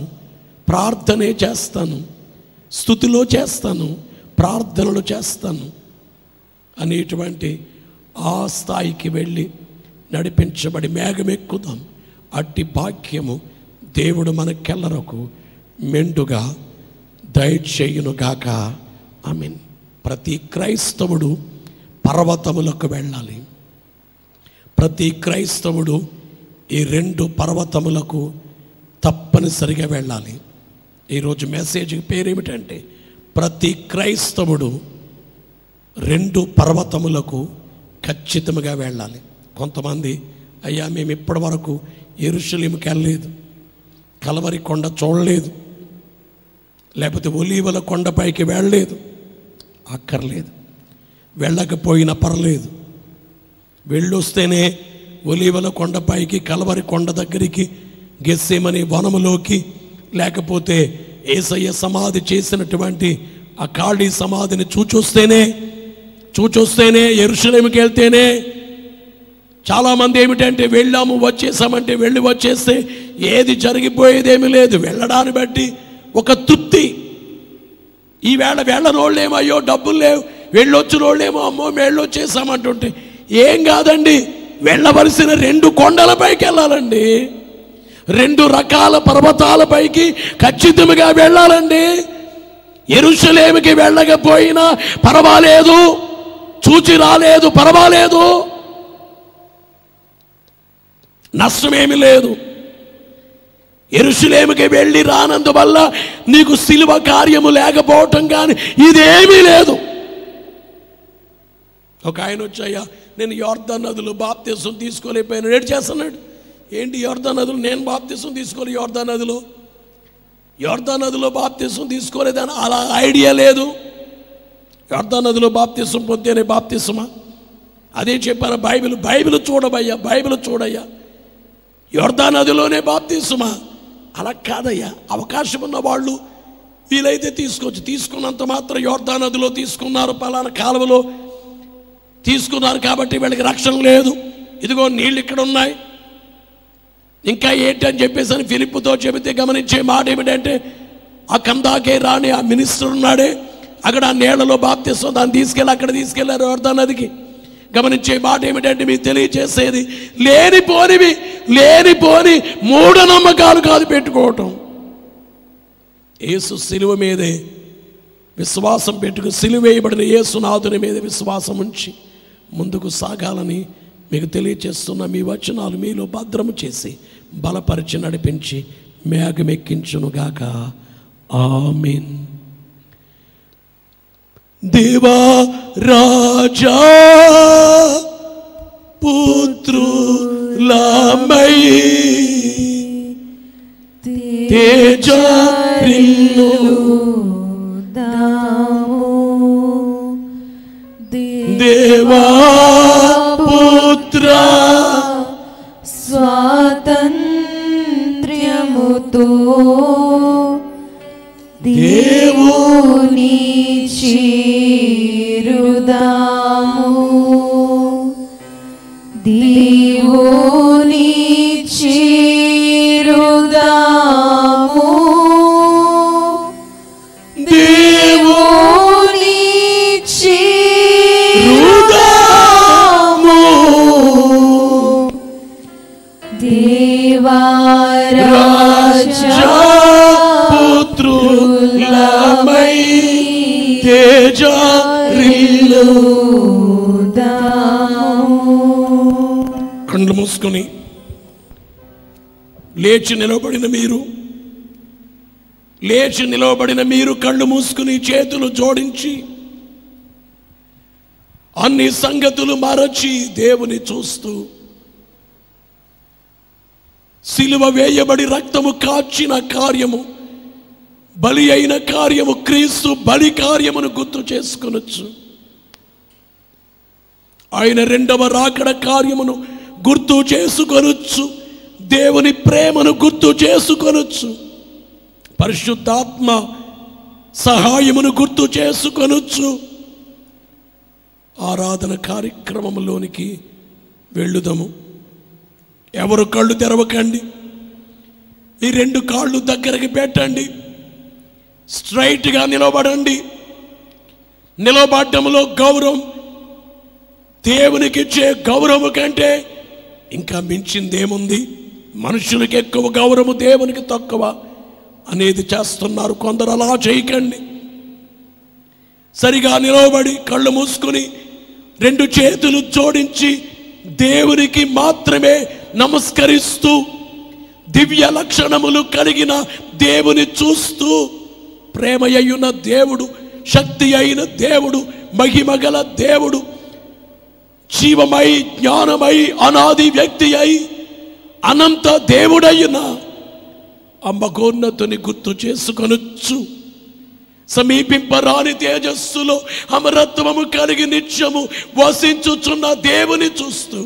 ప్రార్థనే చేస్తాను, స్తుతిలో చేస్తాను, ప్రార్థనలు చేస్తాను అనేటువంటి ఆ స్థాయికి వెళ్ళి నడిపించబడి మేఘమెక్కుదాం. అట్టి భాగ్యము దేవుడు మనకెల్లరకు మెండుగా దయచేయునుగాక. ఆమేన్. ప్రతి క్రైస్తవుడు పర్వతములకు వెళ్ళాలి. ప్రతి క్రైస్తవుడు ఈ 2 పర్వతములకు తప్పనిసరిగా వెళ్ళాలి. ఈరోజు మెసేజ్ పేరేమిటంటే, ప్రతి క్రైస్తవుడు 2 పర్వతములకు ఖచ్చితంగా వెళ్ళాలి. కొంతమంది, అయ్యా మేము ఇప్పటి వరకు యెరూషలేముకి వెళ్ళలేదు, కల్వరి కొండ చూడలేదు, లేకపోతే ఒలీవల కొండపైకి వెళ్ళలేదు. అక్కర్లేదు, వెళ్ళకపోయినా పర్లేదు. వెళ్ళొస్తేనే ఒలీవల కొండపైకి, కల్వరి కొండ దగ్గరికి, గెత్సేమనే వనములోకి, లేకపోతే యేసయ్య సమాధి చేసినటువంటి ఆ ఖాళీ సమాధిని చూచొస్తేనే యెరూషలేముకి వెళ్తేనే. చాలామంది ఏమిటంటే వెళ్ళాము వచ్చేసామంటే వెళ్ళి వచ్చేస్తే ఏది జరిగిపోయేదేమీ లేదు. వెళ్ళడాన్ని బట్టి ఒక తృప్తి. ఈవేళ వెళ్ళనోళ్ళేమో అయ్యో డబ్బులు లేవు, వెళ్ళొచ్చిన వాళ్ళేమో అమ్మో వెళ్ళొచ్చేసామంటుంటే ఏం కాదండి. వెళ్ళవలసిన 2 కొండలపైకి వెళ్ళాలండి. 2 రకాల పర్వతాలపైకి ఖచ్చితంగా వెళ్ళాలండి. యెరూషలేముకి వెళ్ళకపోయినా పర్వాలేదు, చూచి రాలేదు పర్వాలేదు, నష్టమేమి లేదు. యెరూషలేముకి వెళ్ళి రానందువల్ల నీకు సిలువ కార్యము లేకపోవటం కానీ ఇదేమీ లేదు. ఒక ఆయన వచ్చాయా, నేను యోర్దాను నదిలో బాప్తిసం తీసుకోలేకపోయాను, ఏడు చేస్తున్నాడు. ఏంటి యోర్దాను నదిలో నేను బాప్తిసం తీసుకోలే, యోర్దాను నదిలో బాప్తిసం తీసుకోలేదని అలా ఐడియా లేదు. యోర్దాను నదిలో బాప్తిసం పొందేనే బాప్తిసమా? అదే చెప్పారు బైబిల్ చూడబయ్యా, బైబిల్ చూడయ్యా. యోర్దాను నదిలోనే బాప్తిసమా? అలా కాదయ్యా. అవకాశం ఉన్న వాళ్ళు వీలైతే తీసుకోవచ్చు. తీసుకున్నంత మాత్రం యోర్దాను నదిలో తీసుకున్నారు, పలానా కాలువలో తీసుకున్నారు కాబట్టి వీళ్ళకి రక్షణ లేదు. ఇదిగో నీళ్ళు ఇక్కడ ఉన్నాయి, ఇంకా ఏంటి అని చెప్పేసి అని ఫిలిప్పుతో చెబితే గమనించే మాట ఏమిటంటే, ఆ కందాకే రాని ఆ మినిస్టర్ ఉన్నాడే, అక్కడ ఆ నీళ్లలో బాప్తిసం దాన్ని తీసుకెళ్ళి అక్కడ తీసుకెళ్లారు యోర్దాను నదికి. గమనించే మాట ఏమిటంటే, మీకు తెలియచేసేది లేనిపోని మూఢనమ్మకాలు కాదు పెట్టుకోవటం. యేసు సిలువ మీదే విశ్వాసం పెట్టుకు, సిలువ వేయబడిన యేసునాథుని మీద విశ్వాసం ఉంచి ముందుకు సాగాలని మీకు తెలియచేస్తున్న మీ వచనాలు మీలో భద్రము చేసి బలపరిచి నడిపించి మేఘమెక్కించునుగాక. ఆమేన్. దేవా రాజా పుత్రు లమై తేజరిల్లుదాము దేవా పుత్ర స్వాతంత్ర్యముతో దేవుని చేరుదాము దేవుని చేరుదాము దేవుని చేరుదాము దేవరాజా పుత్రులమై తేజరిల్లుదాము. కళ్ళు మూసుకొని లేచి నిలవబడిన మీరు కళ్ళు మూసుకుని చేతులు జోడించి అన్ని సంగతులు మరచి దేవుని చూస్తూ, సిలువ వేయబడి రక్తము కాచిన కార్యము, బలి అయిన కార్యము, క్రీస్తు బలి కార్యమును గుర్తు చేసుకొనొచ్చు. ఆయన రెండవ రాకడ కార్యమును గుర్తు చేసుకొనొచ్చు. దేవుని ప్రేమను గుర్తు చేసుకొనొచ్చు. పరిశుద్ధాత్మ సహాయమును గుర్తు చేసుకొనొచ్చు. ఆరాధన కార్యక్రమంలోనికి వెళ్ళుదాము. ఎవరు కళ్ళు తెరవకండి. ఈ రెండు కాళ్ళు దగ్గరికి పెట్టండి. స్ట్రైట్గా నిలబడండి. నిలబడటంలో గౌరవం, దేవునికి ఇచ్చే గౌరవం కంటే ఇంకా మించిందేముంది? మనుషులకి ఎక్కువ గౌరవము, దేవునికి తక్కువ అనేది చేస్తున్నారు కొందరు. అలా చేయకండి. సరిగా నిలబడి కళ్ళు మూసుకుని రెండు చేతులు జోడించి దేవునికి మాత్రమే నమస్కరిస్తూ, దివ్య లక్షణములు కలిగిన దేవుని చూస్తూ, ప్రేమ అయ్యున్న దేవుడు, శక్తి అయిన దేవుడు, మహిమగల దేవుడు, జీవమై జ్ఞానమై అనాది వ్యక్తి అయి అనంత దేవుడైన అమ్మగోన్నతుని గుర్తు చేసుకొనొచ్చు. సమీపింపరాని తేజస్సులో అమరత్వము కలిగి నిత్యము వసించుచున్న దేవుని చూస్తూ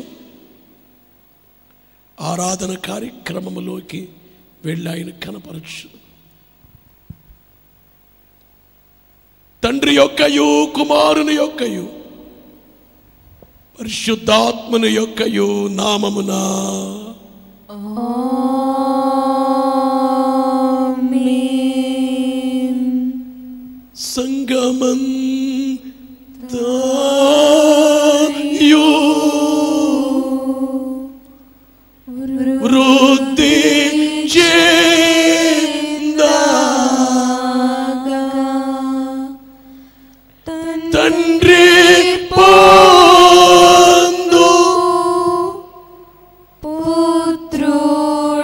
ఆరాధన కార్యక్రమములోకి వెళ్ళి ఆయన కనపరచు. తండ్రి యొక్కయు, కుమారుని యొక్కయు, పరిశుద్ధాత్మని యొక్కయు నామమున ఆమేన్. సంగమంతయు వృద్ధి చెందగా తండ్రి పొందు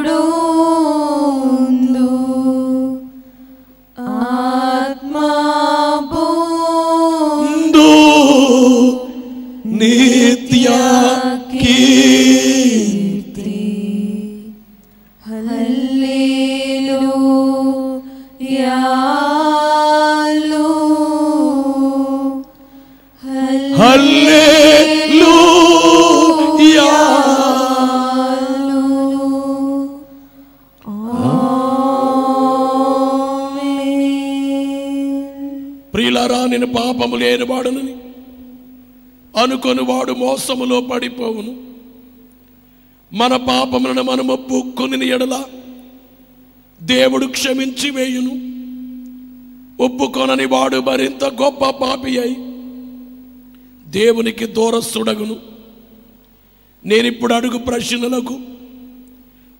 పుత్రుడుందు ఆత్మా పొందు నిత్య కీర్తి. హల్లెలూయా హల్లెలూయా. ప్రియులారా, నేను పాపము లేనివాడునని అనుకొనివాడు మోసములో పడిపోవును. మన పాపములను మనం ఒప్పుకొని ఎడల దేవుడు క్షమించి వేయును. ఒప్పుకొనని వాడు మరింత గొప్ప పాపి అయి దేవునికి దూరస్తుడగును. నేనిప్పుడు అడుగు ప్రశ్నలకు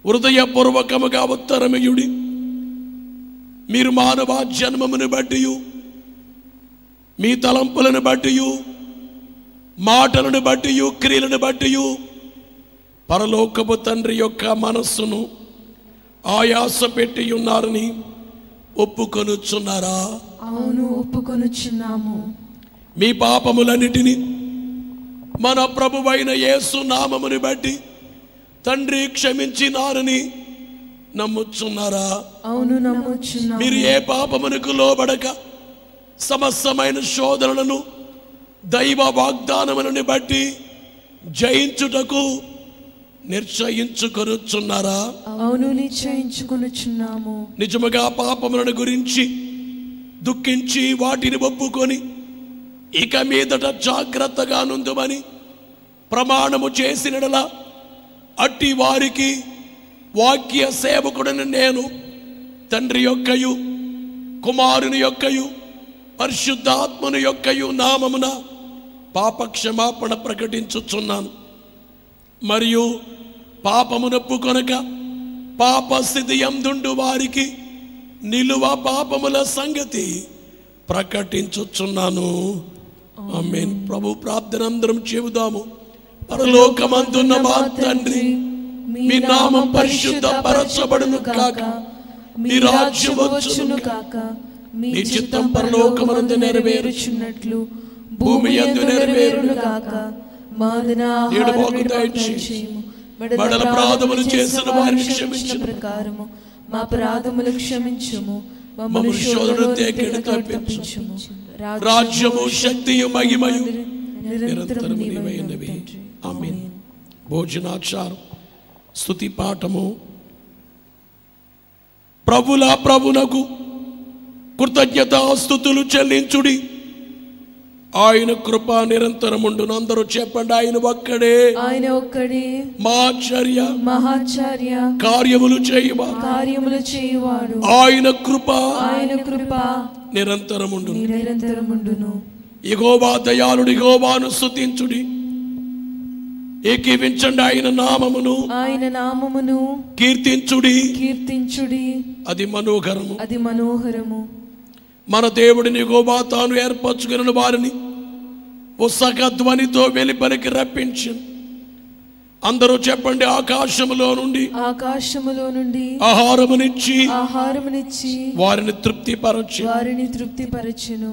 హృదయపూర్వకముగా ఉత్తరమియుడి. మీరు మానవ జన్మమును బట్టి, మీ తలంపులను బట్టి, మాటలను బట్టి, క్రియలను బట్టి పరలోకపు తండ్రి యొక్క మనస్సును ఆయాస పెట్టి ఉన్నారని ఒప్పుకొనుచున్నారా? అవును, ఒప్పుకొనుచున్నాము. మీ పాపములన్నిటినీ మన ప్రభువైన యేసు నామమును బట్టి తండ్రి క్షమించినారని నమ్ముచున్నారా? అవును, నమ్ముచున్నాము. మీరు ఏ పాపమునకు లోబడక సమస్తమైన శోధనలను దైవ వాగ్దానములను బట్టి జయించుటకు నిశ్చయించుకొనుచున్నారా? అవును, నిశ్చయించుకొనుచున్నాము. నిజముగా పాపములను గురించి దుఃఖించి వాటిని ఒప్పుకొని ఇక మీదట జాగ్రత్తగా నుందుమని ప్రమాణము చేసినడలా అట్టి వారికి వాక్య సేవకుడని నేను తండ్రి యొక్కయు కుమారుని యొక్కయు పరిశుద్ధాత్మను యొక్కయు నామమున పాపక్షమాపణ ప్రకటించుచున్నాను. మరియు పాపమునొప్పుకొనక పాప స్థితి యందుండు వారికి నిలువ పాపముల సంగతి ప్రకటించుచున్నాను. ఆమేన్. ప్రభు ప్రార్థన అందరం చెబుదాము. పరలోకమందున్న మా తండ్రి, మీ నామం పరిశుద్ధపరచబడును కాక, మీ రాజ్యం వచ్చును కాక, మీ చిత్తం పరలోకమందు నెరవేరుచున్నట్లు భూమి యందు నెరవేరును కాక. నేడు మాకు దయచేయము. బడల అపరాధములు చేసిన వారిని క్షమించిన ప్రకారము మా అపరాధములు క్షమించుము. మమ్మల్ని శోధనలో తేకెడు తప్పించుము. రాజ్యము శక్తియు మహిమయు నిరంతరము నీవైనవి. ఆమేన్. భోజనాచారం స్తుతి పాఠము. ప్రభునకు కృతజ్ఞతాస్తుతులు చెల్లించుడి, ఆయన కృప నిరంతరముండును. అందరూ చెప్పండి, ఆయన ఒక్కడే మహాచార్య కార్యములు చేయువాడు. ఆయన కృప నిరంతరముండును. యెహోవా దయాళుడు, యెహోవాను స్తుతించుడి. ఏకీవించండి, ఆయన నామమును కీర్తించుడి. అది మనోహరము. మన దేవుడిని యెహోవా తాను ఏర్పరచుకున్న వారిని ఉత్సాహ ధ్వనితో వెలుపలికి రప్పించింది. అందరూ చెప్పండి, ఆకాశములో నుండి ఆహారమునిచ్చి వారిని తృప్తిపరచెను.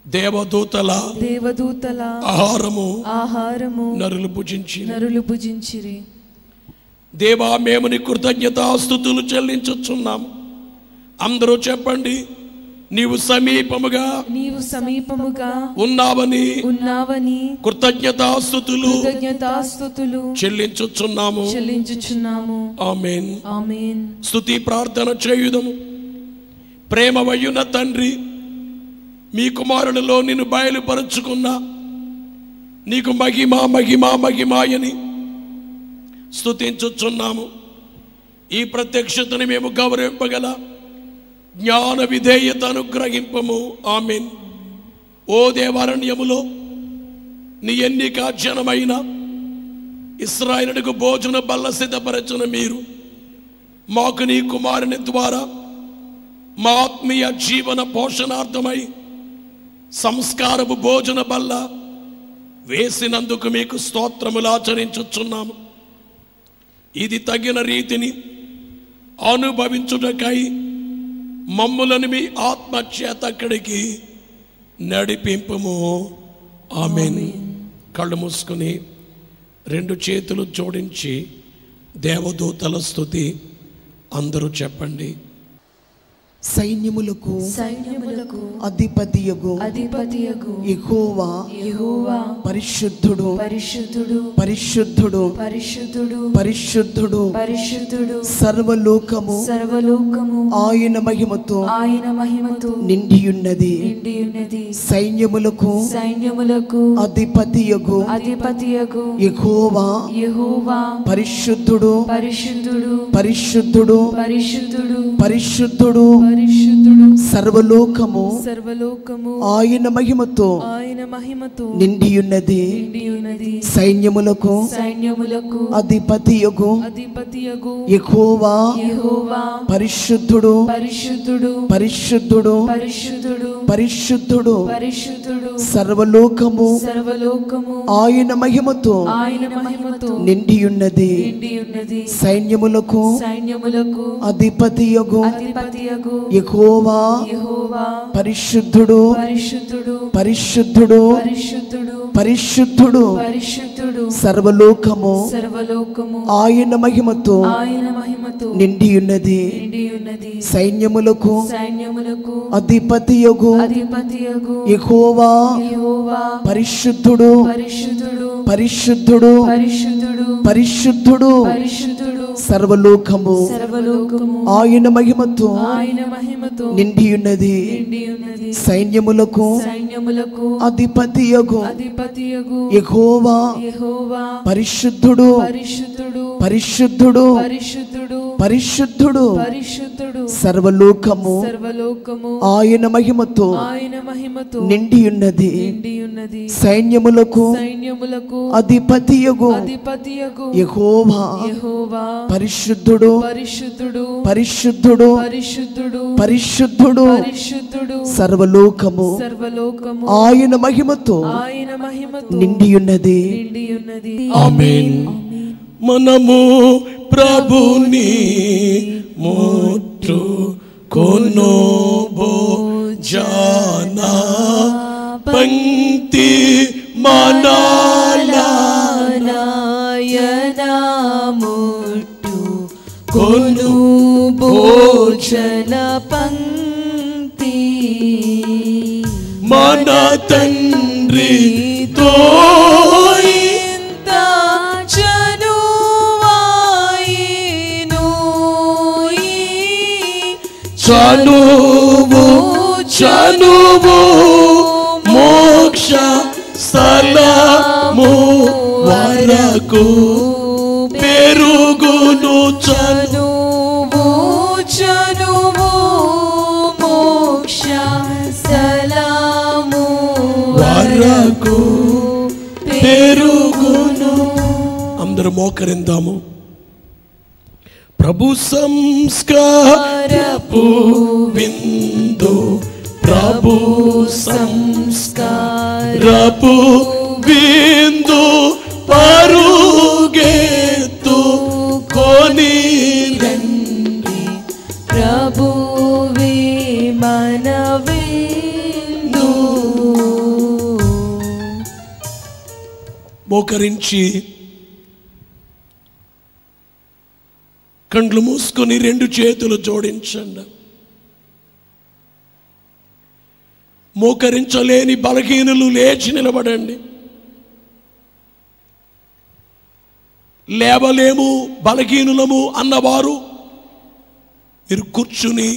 దేవదూతల ఆహారము నరులు భుజించిరి. దేవా, మేము నీ కృతజ్ఞతాస్తుతులు చెల్లించుచున్నాము. అందరూ చెప్పండి, నీవు సమీపముగా ఉన్నావని కృతజ్ఞతాస్తుతులు చెల్లించుచున్నాము. ఆమేన్. స్తుతి ప్రార్థన చేయుదము. ప్రేమవయ్యున తండ్రి, మీ కుమారులలో నిన్ను బయలుపరుచుకున్నా నీకు మహిమాయని స్తుతించుచున్నాము. ఈ ప్రత్యక్షతని మేము గౌరవింపగల జ్ఞాన విధేయత అనుగ్రహింపము. ఆమేన్. ఓ దేవారణ్యములో నీ ఎన్నిక జనమైన ఇశ్రాయేలుకు భోజన బల్ల సిద్ధపరచిన మీరు మాకు నీ కుమారుని ద్వారా మా ఆత్మీయ జీవన పోషణార్థమై సంస్కారపు భోజన బల్ల వేసినందుకు మీకు స్తోత్రములు ఆచరించుచున్నాము. ఇది తగిన రీతిని అనుభవించుటకై మమ్ములను మీ ఆత్మ చేత అక్కడికి నడిపింపుము. ఆమేన్. కళ్ళు మూసుకుని రెండు చేతులు జోడించి దేవదూతల స్తుతి అందరూ చెప్పండి. సైన్యములకు అధిపతియగు యెహోవా పరిశుద్ధుడు సర్వలోకము ఆయన మహిమతో నిండియున్నది. సైన్యములకు అధిపతియగు యెహోవా పరిశుద్ధుడు సర్వలోకము ఆయన మహిమతో నిండియున్నది. సైన్యములకు అధిపతియగు యెహోవా పరిశుద్ధుడు సర్వలోకము ఆయన మహిమతో నిండియున్నది. సైన్యములకు అధిపతియగు యెహోవా పరిశుద్ధుడు పరిశుద్ధుడు పరిశుద్ధుడు సర్వలోకము సర్వలోకము ఆయన మహిమతో నిండి ఉన్నది. సైన్యములకు అధిపతియగు యెహోవా పరిశుద్ధుడు పరిశుద్ధుడు పరిశుద్ధుడు సర్వలోకము ఆయన మహిమతో నిండి ఉన్నది. సైన్యములకు అధిపతియగు యెహోవా పరిశుద్ధుడు పరిశుద్ధుడు పరిశుద్ధుడు సర్వలోకము ఆయన మహిమతో నిండి ఉన్నది. సైన్యములకు అధిపతియగు యెహోవా పరిశుద్ధుడు పరిశుద్ధుడు పరిశుద్ధుడు సర్వలోకము ఆయన మహిమతో నిండి ఉన్నది. ఆమేన్. మనము ప్రభుని ముట్టు కొనోబో జానా పంక్తి మనాలయనా ముట్టు కొను భోజన పంక్తి మన తండ్రి ఇంత చనువాయిను చనువు మోక్ష స్థలము వరకు పెరుగును చనువు మోక్ష స్థలము వరకు పెరుగును. అందరూ మోకరిందాము. ప్రభు సంస్కారపు విందు ప్రభు సంస్కారపు విందు పరుగెత్తు కొని రండి ప్రభువే మన విందు. మోకరించి కండ్లు మూసుకొని రెండు చేతులు జోడించండి. మోకరించలేని బలహీనులు లేచి నిలబడండి. లేవలేము బలహీనులము అన్నవారు మీరు కూర్చుని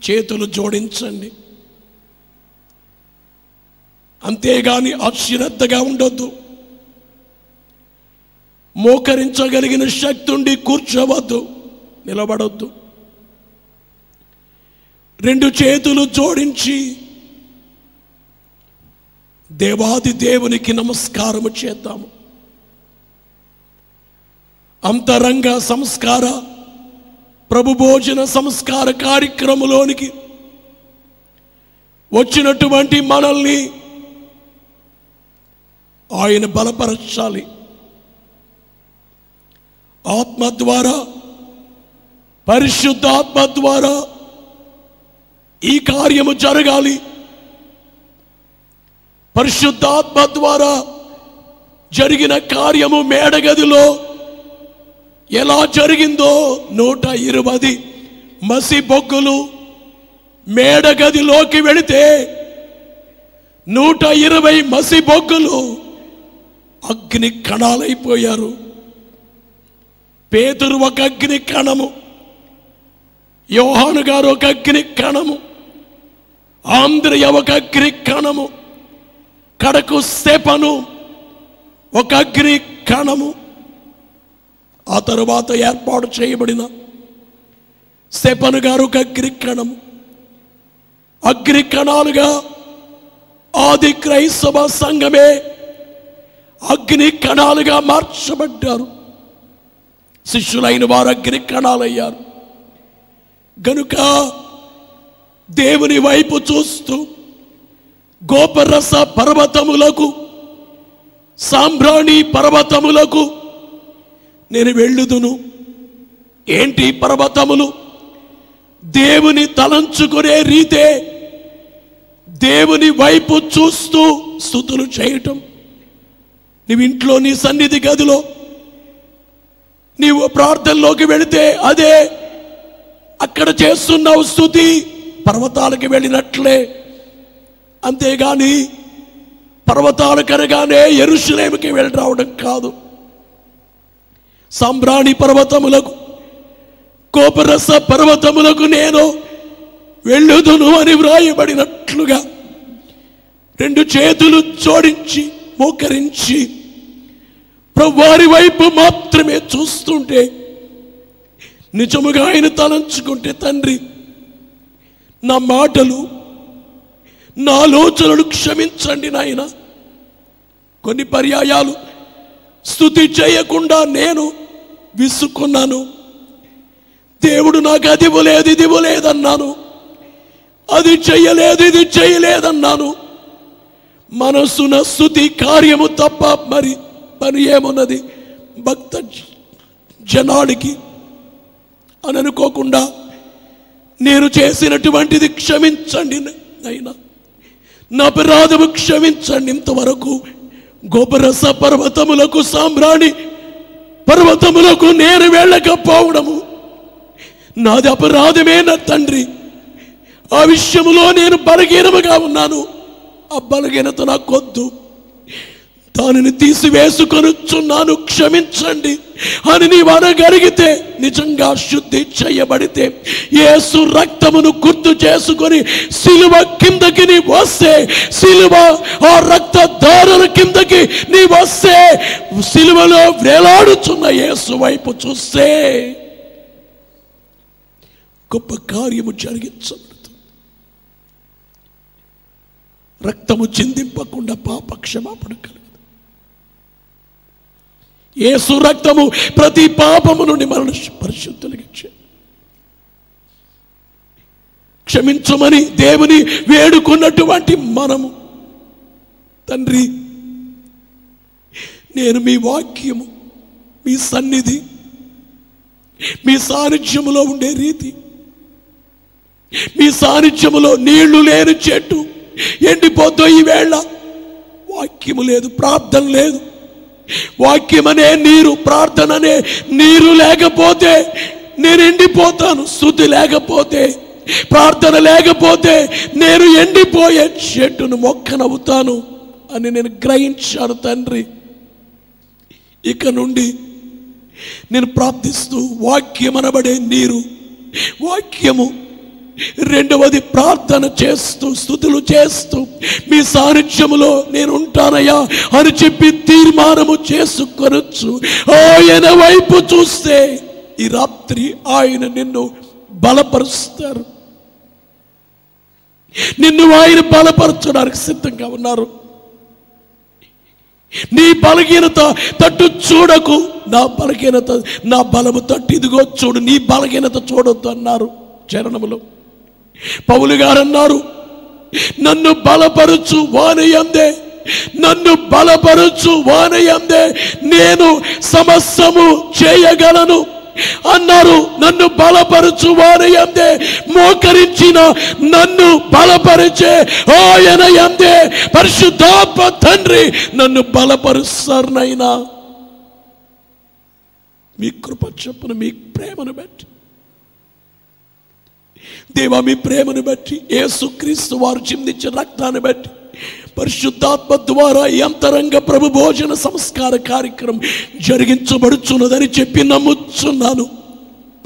చేతులు జోడించండి. అంతేగాని అశ్రద్ధగా ఉండొద్దు. మోకరించగలిగిన శక్తి ఉండి కూర్చోవద్దు, నిలబడొద్దు. రెండు చేతులు జోడించి దేవాది దేవునికి నమస్కారము చేద్దాము. అంతరంగ సంస్కార ప్రభు భోజన సంస్కార కార్యక్రమంలోనికి వచ్చినటువంటి మనల్ని ఆయన బలపరచాలి. ఆత్మ ద్వారా, పరిశుద్ధాత్మ ద్వారా ఈ కార్యము జరగాలి. పరిశుద్ధాత్మ ద్వారా జరిగిన కార్యము మేడగదిలో ఎలా జరిగిందో 120 మసి బొగ్గులు మేడగదిలోకి వెళితే 120 మసి బొగ్గులు అగ్ని కణాలైపోయారు. పేతురు ఒక అగ్ని కణము, యోహాను గారు ఒక అగ్ని కణము, ఆంద్రియ ఒక అగ్ని కణము, కడకు స్తెఫను ఒక అగ్ని కణము. ఆ తరువాత ఏర్పాటు చేయబడిన స్తెఫను గారు ఒక అగ్ని కణము. అగ్ని కణాలుగా ఆది క్రైస్తవ సంఘమే అగ్ని కణాలుగా మార్చబడ్డారు. శిష్యులైన వారు అగ్ని కణాలయ్యారు. గనుక దేవుని వైపు చూస్తూ గోపరస పర్వతములకు, సాంబ్రాణి పర్వతములకు నేను వెళ్ళుదును. ఏంటి పర్వతములు? దేవుని తలంచుకునే రీతే దేవుని వైపు చూస్తూ స్తుతులు చేయటం, నీవు ఇంట్లో నీ సన్నిధి గదిలో నీవు ప్రార్థనలోకి వెళితే అదే అక్కడ చేస్తున్నావు స్తుతి, పర్వతాలకు వెళ్ళినట్లే. అంతేగాని పర్వతాలు కనగానే యెరూషలేముకి వెళ్ళి రావడం కాదు. సాంబ్రాణి పర్వతములకు, కోపరస పర్వతములకు నేను వెళ్ళుదును అని వ్రాయబడినట్లుగా 2 చేతులు జోడించి మోకరించి ప్రభువారి వైపు మాత్రమే చూస్తుంటే, నిజముగా ఆయన తలంచుకుంటే, తండ్రి నా మాటలు నా ఆలోచనలు క్షమించండి నాయన. కొన్ని పర్యాయాలు స్తుతి చేయకుండా నేను విసుక్కున్నాను. దేవుడు నాకు అది ఇవ్వలేదు ఇది ఇవ్వలేదన్నాను, అది చెయ్యలేదు ఇది చెయ్యలేదన్నాను. మనసున స్తుతి కార్యము తప్ప మరి పని ఏమున్నది భక్త జనానికి అని అనుకోకుండా నేను చేసినటువంటిది క్షమించండి నైనా, నా అపరాధము క్షమించండి. ఇంతవరకు గోపరస పర్వతములకు, సాంబ్రాణి పర్వతములకు నేను వెళ్ళకపోవడము నాది అపరాధమే నా తండ్రి. ఆ విషయములో నేను బలహీనముగా ఉన్నాను. ఆ బలహీనత నాకొద్దు, దానిని తీసివేసుకొనుచున్నాను, క్షమించండి అని నీవు అనగలిగితే, నిజంగా శుద్ధి చేయబడితే, యేసు రక్తమును గుర్తు చేసుకొని సిలువ కిందకి నీ వస్తే, సిలువ ఆ రక్త దారుల కిందకి నీ వస్తే, సిలువలో వేలాడుచున్న యేసు వైపు చూస్తే గొప్ప కార్యము జరిగించబడుతుంది. రక్తము చిందింపకుండా పాప క్షమాపణ కలుగుతుంది. యేసు రక్తము ప్రతి పాపము నుండి మనల్ని పరిశుద్ధులుగా క్షమించమని దేవుని వేడుకున్నటువంటి మనము, తండ్రి నేను మీ వాక్యము, మీ సన్నిధి, మీ సాన్నిధ్యములో ఉండే రీతి, మీ సాన్నిధ్యములో నీళ్లు లేని చెట్టు ఎండిపోద్దో ఈవేళ. వాక్యము లేదు, ప్రార్థన లేదు. వాక్యమనే నీరు, ప్రార్థన అనే నీరు లేకపోతే నేను ఎండిపోతాను. స్తుతి లేకపోతే, ప్రార్థన లేకపోతే నేను ఎండిపోయే చెట్టును మొక్కనవుతాను అని నేను గ్రహించాను తండ్రి. ఇక నుండి నేను ప్రార్థిస్తూ వాక్యం అనబడే నీరు, వాక్యము, రెండవది ప్రార్థన చేస్తూ స్తుతులు చేస్తూ మీ సాన్నిధ్యములో నేను ఉంటానయ్యా అని చెప్పి తీర్మానము చేసుకొనొచ్చు. ఆయన వైపు చూస్తే ఈ రాత్రి ఆయన నిన్ను బలపరుస్తారు. నిన్ను ఆయన బలపరచడానికి సిద్ధంగా ఉన్నారు. నీ బలహీనత తట్టు చూడకు, నా బలహీనత నా బలము తట్టు ఇదిగో చూడు, నీ బలహీనత చూడొద్దు అన్నారు చరణములో. పౌలు గారు అన్నారు, నన్ను బలపరచు వానియందే, నన్ను బలపరచు వానియందే నేను సమస్తము చేయగలను అన్నారు. నన్ను బలపరచు వానియందే, మోకరించిన నన్ను బలపరిచే ఆయన యందే పరిశుద్ధాత్మ తండ్రి నన్ను బలపరుస్తారనైనా. మీ కృప చొప్పున మీ ప్రేమను బట్టి దేవా, మీ ప్రేమను బట్టి, యేసుక్రీస్తు వారు చిందించిన రక్తాన్ని బట్టి, పరిశుద్ధాత్మ ద్వారా ఈ అంతరంగ ప్రభు భోజన సంస్కార కార్యక్రమం జరిగించబడుచున్నదని చెప్పి నమ్ముచున్నాను.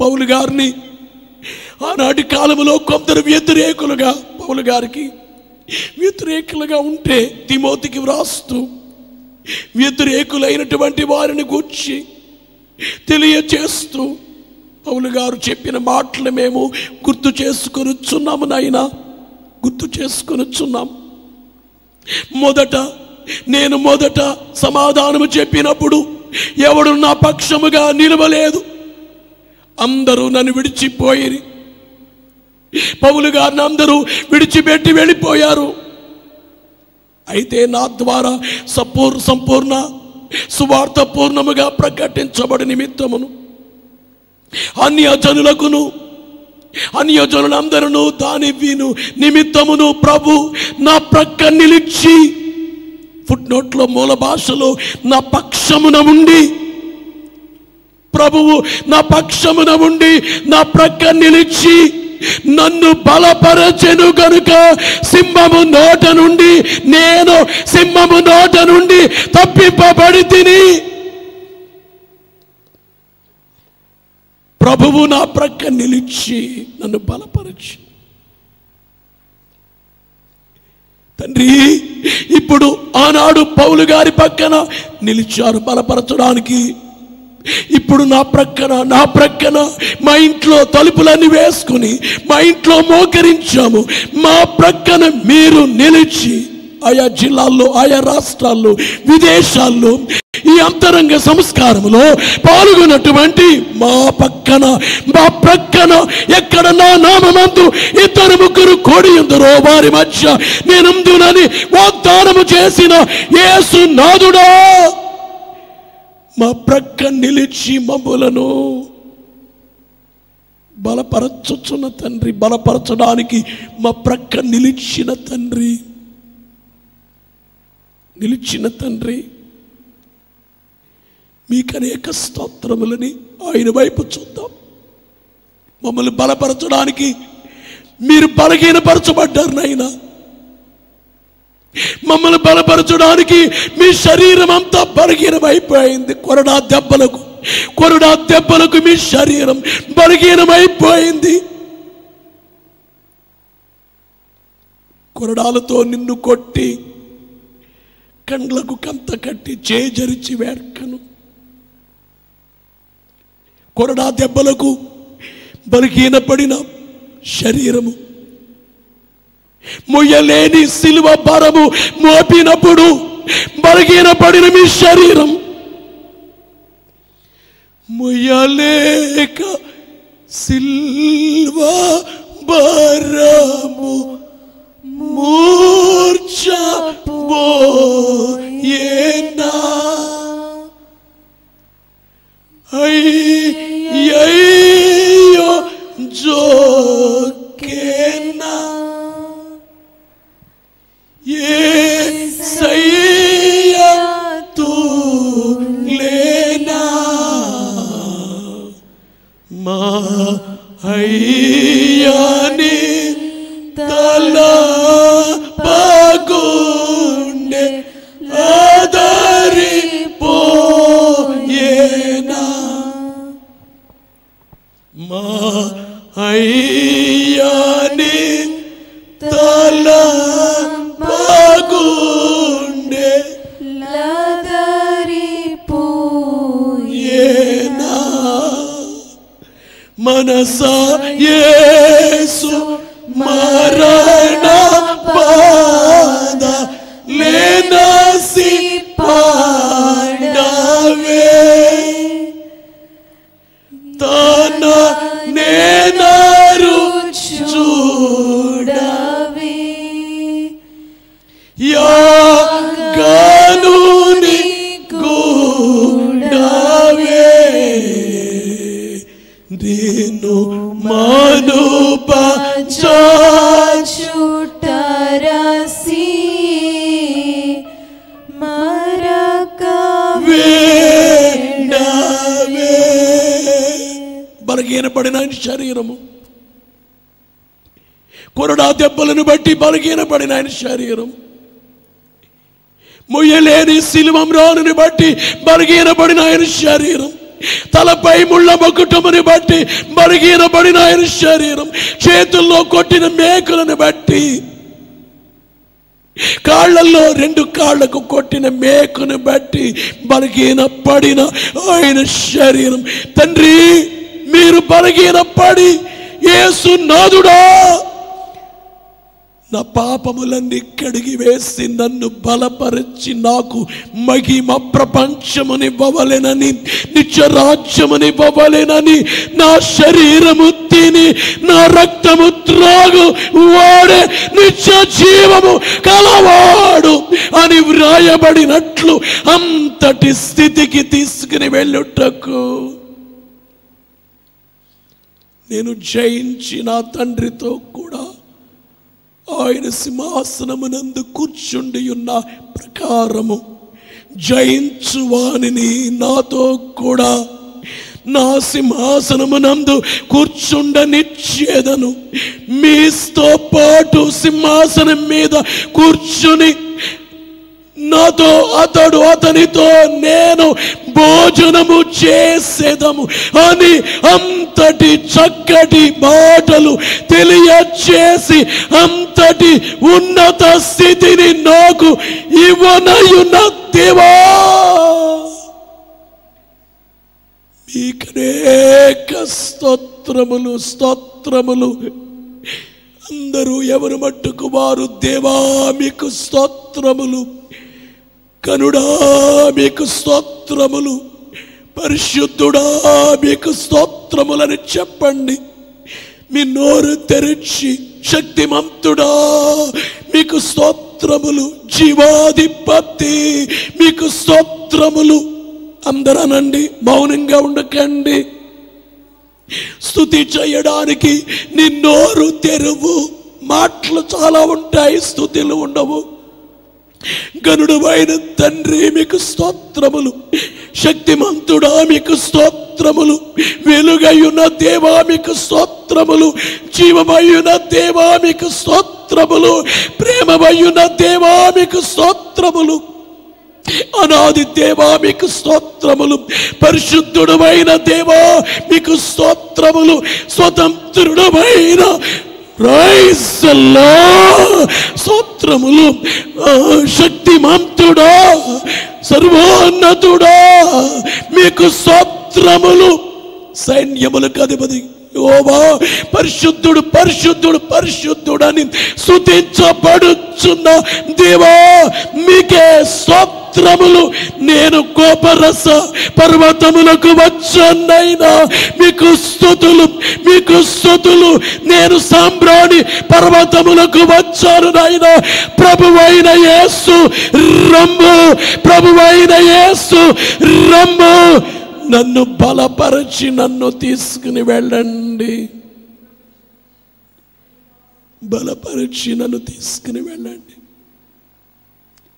పౌలు గారిని ఆనాటి కాలంలో కొందరు వ్యతిరేకులుగా, పౌలు గారికి వ్యతిరేకులుగా ఉంటే తిమోతికి వ్రాస్తూ వ్యతిరేకులైనటువంటి వారిని గూర్చి తెలియచేస్తూ పౌలు గారు చెప్పిన మాటలు మేము గుర్తు చేసుకొనుచున్నాము నాయనా, గుర్తు చేసుకొనుచున్నాం. నేను మొదట సమాధానము చెప్పినప్పుడు ఎవడు నా పక్షముగా నిలవలేదు, అందరూ నన్ను విడిచిపోయి, పౌలు గారిని అందరూ విడిచిపెట్టి వెళ్ళిపోయారు. అయితే నా ద్వారా సంపూర్ణ సువార్త పూర్ణముగా ప్రకటించబడి నిమిత్తమును అన్యజనులందరూ దాని విను నిమిత్తమును ప్రభు నా ప్రక్క నిలిచి ఫుట్ నోట్లో మూల భాషలో నా పక్షమున ఉండి, ప్రభువు నా పక్షమున ఉండి నా ప్రక్క నిలిచి నన్ను బలపరచెను గనుక సింహము నోట నుండి నేను సింహము నోట నుండి తప్పింపబడి తిని. ప్రభువు నా ప్రక్క నిలిచి నన్ను బలపరచి. తండ్రి, ఇప్పుడు ఆనాడు పౌలు గారి పక్కన నిలిచారు బలపరచడానికి. ఇప్పుడు నా ప్రక్కన మా ఇంట్లో తలుపులన్నీ వేసుకుని మా ఇంట్లో మోకరించాము. మా ప్రక్కన మీరు నిలిచి ఆయా జిల్లాల్లో, ఆయా రాష్ట్రాల్లో, విదేశాల్లో ఈ అంతరంగ సంస్కారంలో పాల్గొన్నటువంటి మా ప్రక్కన ఎక్కడ నా నామమందు 2-3 కూడి ఉందరో వారి మధ్య నేనుందునని వాగ్దానము చేసిన యేసు నాథుడా, మా ప్రక్క నిలిచి మమ్ములను బలపరచుచున్న తండ్రి, బలపరచడానికి మా ప్రక్క నిలిచిన తండ్రి మీకు అనేక స్తోత్రములని ఆయన వైపు చూద్దాం. మమ్మల్ని బలపరచడానికి మీరు బలహీనపరచబడ్డారు నాయనా. మమ్మల్ని బలపరచడానికి మీ శరీరం అంతా బలహీనమైపోయింది. కొరడా దెబ్బలకు మీ శరీరం బలహీనమైపోయింది. కొరడాలతో నిన్ను కొట్టి కండ్లకు కంత కట్టి చేజరిచి వేర్కను. కొరడా దెబ్బలకు బలహీనపడిన శరీరము, మొయ్యలేని సిలువ భారము మోపినప్పుడు బలహీనపడిన మీ శరీరం, మొయ్యలేక సిలువ భారము మూర్ఛపోయేనా. అయ్యయ్యో జోకేనా. యేసయ్యా తూలేనా. మా అయ్యాని తలపగుండె ఆదరిపోయేనా. మా అయ్యాని తలపగుండె ఆదరిపోయేనా. మనసా యేసు మరణ బాధ లేనసి పాడవే. తన నేనరు చూడవే. యాగనుని గూడవే. నేను మనుపచుటరసి మరకవేడవే. బలహీనపడిన ఆయన శరీరము, కొరడా దెబ్బలను బట్టి బలహీనపడిన ఆయన శరీరం, మొయ్యలేని సిలువమ్రానుని బట్టి బలహీనపడిన ఆయన శరీరం, తలపై ముళ్ళ మకుటముని బట్టి బలహీనపడిన ఆయన శరీరం, చేతుల్లో కొట్టిన మేకులను బట్టి, కాళ్ళల్లో 2 కాళ్లకు కొట్టిన మేకును బట్టి బలహీనపడిన ఆయన శరీరం. తండ్రి, మీరు బలహీనపడి యేసు నాథుడా నా పాపములన్నీ కడిగి వేసి నన్ను బలపరిచి నాకు మహిమ ప్రపంచమునివ్వవలెనని, నిత్య రాజ్యమునివ్వవలెనని, నా శరీరము తిని నా రక్తము త్రాగు వాడే నిత్య జీవము కలవాడు అని వ్రాయబడినట్లు అంతటి స్థితికి తీసుకుని వెళ్ళుటకు నేను జయించి నా తండ్రితో కూడా ఆయన సింహాసనమునందు కూర్చుండి ఉన్న ప్రకారము జయించువానిని నాతో కూడా నా సింహాసనమునందు కూర్చుండనిచ్చేదను. మీతో పాటు సింహాసనం మీద కూర్చుని నాతో అతనితో నేను భోజనము చేసేదము అని అంతటి చక్కటి మాటలు తెలియచేసి అంతటి ఉన్నత స్థితిని నాకు ఇవ్వనయున్న దేవా, మీకనేక స్తోత్రములు. అందరూ ఎవరు మట్టుకు వారు దేవా మీకు స్తోత్రములు, కనుడా మీకు స్తోత్రములు, పరిశుద్ధుడా మీకు స్తోత్రములని చెప్పండి. మీ నోరు తెరిచి శక్తిమంతుడా మీకు స్తోత్రములు, జీవాధిపతి మీకు స్తోత్రములు అందరూ అనండి. మౌనంగా ఉండకండి. స్తుతి చేయడానికి నీ నోరు తెరువు. మాటలు చాలా ఉంటాయి, స్తుతులు ఉండవు. గనుడైన తండ్రి మీకు స్తోత్రములు, శక్తిమంతుడా మీకు స్తోత్రములు, వెలుగయున్న దేవా మీకు స్తోత్రములు, జీవమయున్న దేవా మీకు స్తోత్రములు, ప్రేమమయున్న దేవా మీకు స్తోత్రములు, అనాది దేవా మీకు స్తోత్రములు, పరిశుద్ధుడమైన దేవా మీకు స్తోత్రములు, స్వతంత్రుడమైన స్తోత్రములు, శక్తిమంతుడా సర్వోన్నతుడా మీకు స్తోత్రములు, సైన్యములకు అధిపతి యెహోవా పరిశుద్ధుడు పరిశుద్ధుడు పరిశుద్ధుడని స్తుతించబడుచున్న దేవా మీకే స్తోత్రములు. నేను కోపరస పర్వతములకు వచ్చానైనా మీకు స్తుతులు, మీకు స్తుతులు. నేను సాంబ్రాణి పర్వతములకు వచ్చాను నాయనా. ప్రభువైన యేసు రమ్ము, ప్రభువైన యేసు రమ్ము. నన్ను బలపరచి నన్ను తీసుకుని వెళ్ళండి, బలపరచి నన్ను తీసుకుని వెళ్ళండి.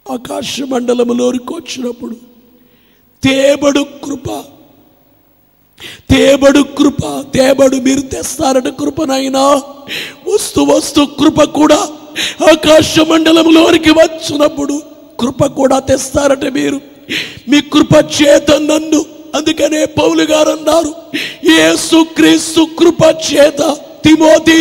ఆకాశ మండలములోకి వచ్చినప్పుడు తేబడు కృప, తేబడు కృప, తేబడు మీరు తెస్తారట కృపనైనా. వస్తు కృప కూడా ఆకాశ మండలములోనికి వచ్చినప్పుడు కృప కూడా తెస్తారట మీరు. మీ కృప చేత నన్ను, అందుకనే పౌలు గారు అన్నారు, యేసుక్రీస్తు కృప చేత తిమోతి,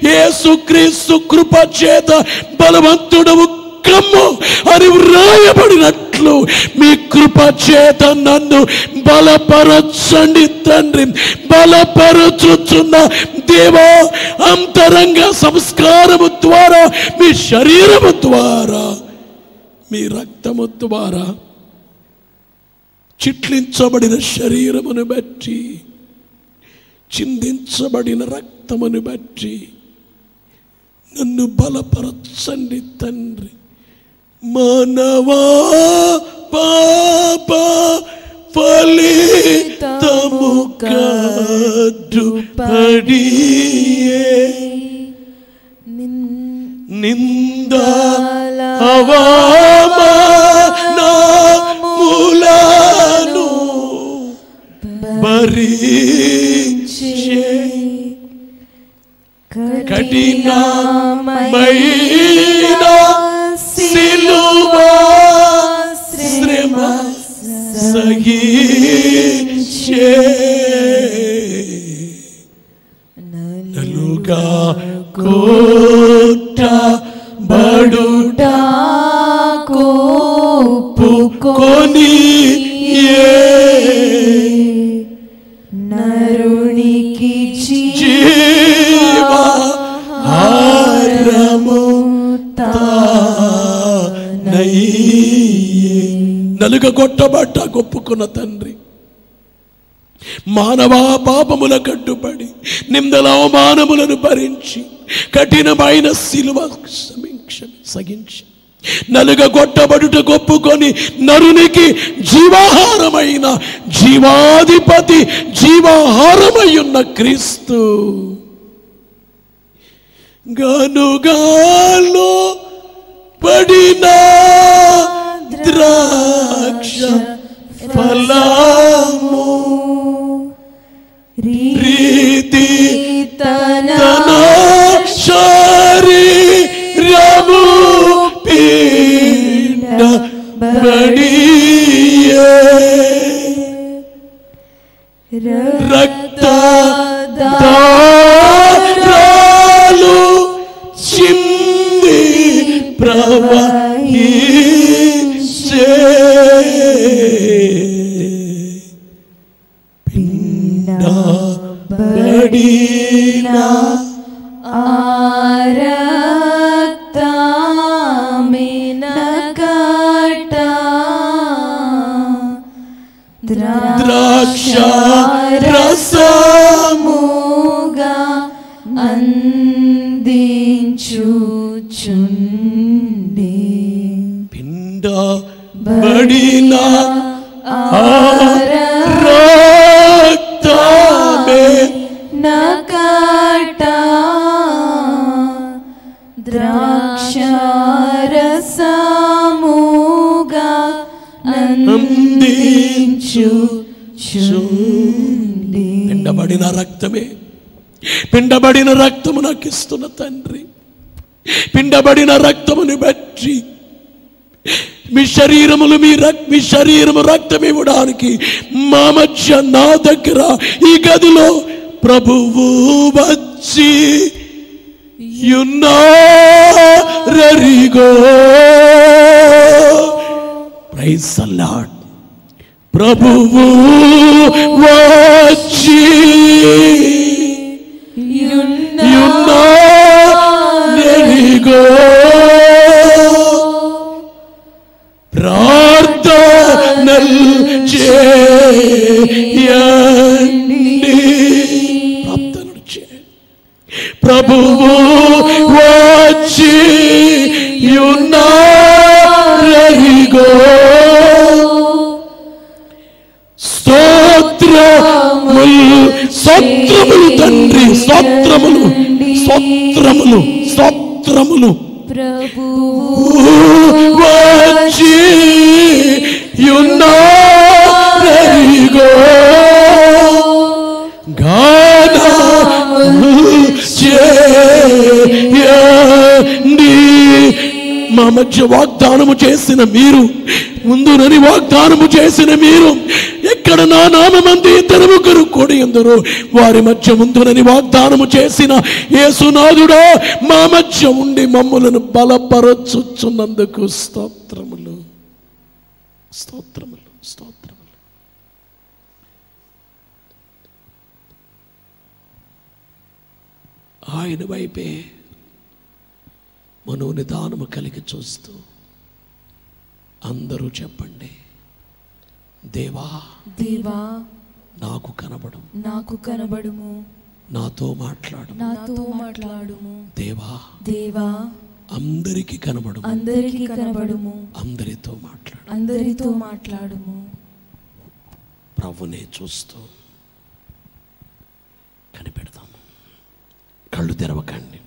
యేసుక్రీస్తు కృప చేత బలవంతుడవు కమ్ము అని వ్రాయబడినట్లు మీ కృప చేత నన్ను బలపరచండి తండ్రి. బలపరచుచున్న దేవా, అంతరంగ సంస్కారము ద్వారా, మీ శరీరము ద్వారా, మీ రక్తము ద్వారా చిట్లించబడిన శరీరమును బట్టి, చిందించబడిన రక్తమును బట్టి నన్ను బలపరచండి తండ్రి. మానవా పాప ఫలితము కడ్డుపడి నిందాల అవమానములను భరించే కఠినమైన సిలువ శ్రమ సహించే నలుగా కొట్టబడుట ఒప్పుకొని నరునికి జీవాహారము తానయ్యే. నలుగగొట్టబడ్డ ఒప్పుకున్న తండ్రి, మానవా పాపముల కట్టుబడి నిందల అవమానములను భరించి కఠినమైన సిలువ సగించి నలుగగొట్టబడుట ఒప్పుకొని నరునికి జీవాహారమైన జీవాధిపతి జీవాహారమై ఉన్న క్రీస్తు గనుగాలో పడిన ద్రాక్ష ఫలము రీతి తన శరీరము పిండబడియే రక్త దారాలు చింది ప్రవహించే పిండబడిన ద్రాక్ష రసముగా అందించుచుండే పిండబడిన రక్తమే నకట ద్రాక్షారసముగా అందించుచుండే పిండబడిన రక్తమే, పిండబడిన రక్తము నాకు ఇస్తున్న తండ్రి, పిండబడిన రక్తముని బట్టి మీ శరీరము రక్తం ఇవ్వడానికి మా మధ్య నా దగ్గర ఈ గదిలో ప్రభువు వచ్చి యున్నారరిగో. Praise the lord. ప్రభువు వచ్చి యున్నారరిగో. ప్రార్థనలు చేయండి, ప్రార్థనలు చేయండి. ప్రభువు వచ్చి యున్నారరిగో. స్తోత్రములు స్తోత్రములు తండ్రి, స్తోత్రములు స్తోత్రములు స్తోత్రములు. వచ్చి యున్నారరిగో. గానము చేయండి. మా మధ్య వాగ్దానము చేసిన మీరు, ముందునని వాగ్దానము చేసిన మీరు, ఎక్కడ నా నామమందు ఇద్దరు ముగ్గురు కూడి ఉందురో వారి మధ్య ముందునని వాగ్దానము చేసిన యేసునాథుడా, మా మధ్య ఉండి మమ్ములను బలపరచుచున్నందుకు స్తోత్రములు స్తోత్రములు స్తోత్రములు. ఆయన వైపే మనోనిదానము కలిగి చూస్తూ అందరూ చెప్పండి, దేవా దేవా నాకు కనబడు, నాకు కనబడుము, నాతో మాట్లాడు, నాతో మాట్లాడుము. దేవా దేవా అందరికీ కనబడు, అందరికీ కనబడుము, అందరితో మాట్లాడు, అందరితో మాట్లాడుము. ప్రభునే చూస్తూ కనిపెడతాము. కళ్ళు తెరవకండి.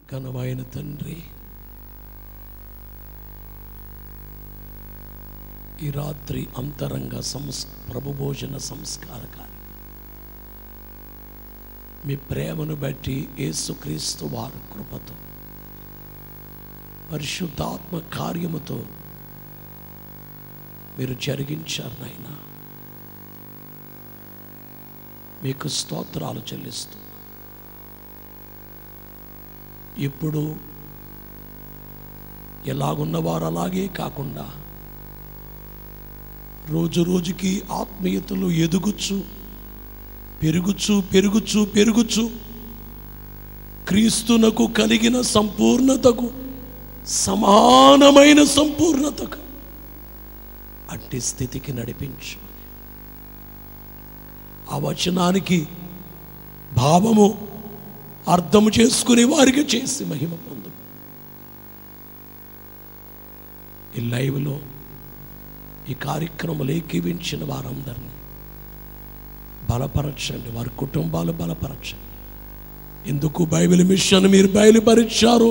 ఘనమైన తండ్రి, ఈ రాత్రి అంతరంగ ప్రభుభోజన సంస్కార కార్యం మీ ప్రేమను బట్టి యేసుక్రీస్తు వారి కృపతో పరిశుద్ధాత్మ కార్యముతో మీరు జరిగించారు నాయన. మీకు స్తోత్రాలు చెల్లిస్తూ ఇప్పుడు ఎలాగున్నవారు అలాగే కాకుండా రోజు రోజుకి ఆత్మీయతలు ఎదుగుచ్చు, పెరుగుచు క్రీస్తునకు కలిగిన సంపూర్ణతకు సమానమైన సంపూర్ణతకు అట్టి స్థితికి నడిపించు. ఆ వచనానికి భావము అర్థము చేసుకునే వారికి చేసి మహిమ పొందు. ఈ లైవ్లో ఈ కార్యక్రమాలు ఏకీవించిన వారందరినీ బలపరచండి, వారి కుటుంబాలు బలపరచండి. ఎందుకు బైబిల్ మిషన్ మీరు బయలుపరిచారు,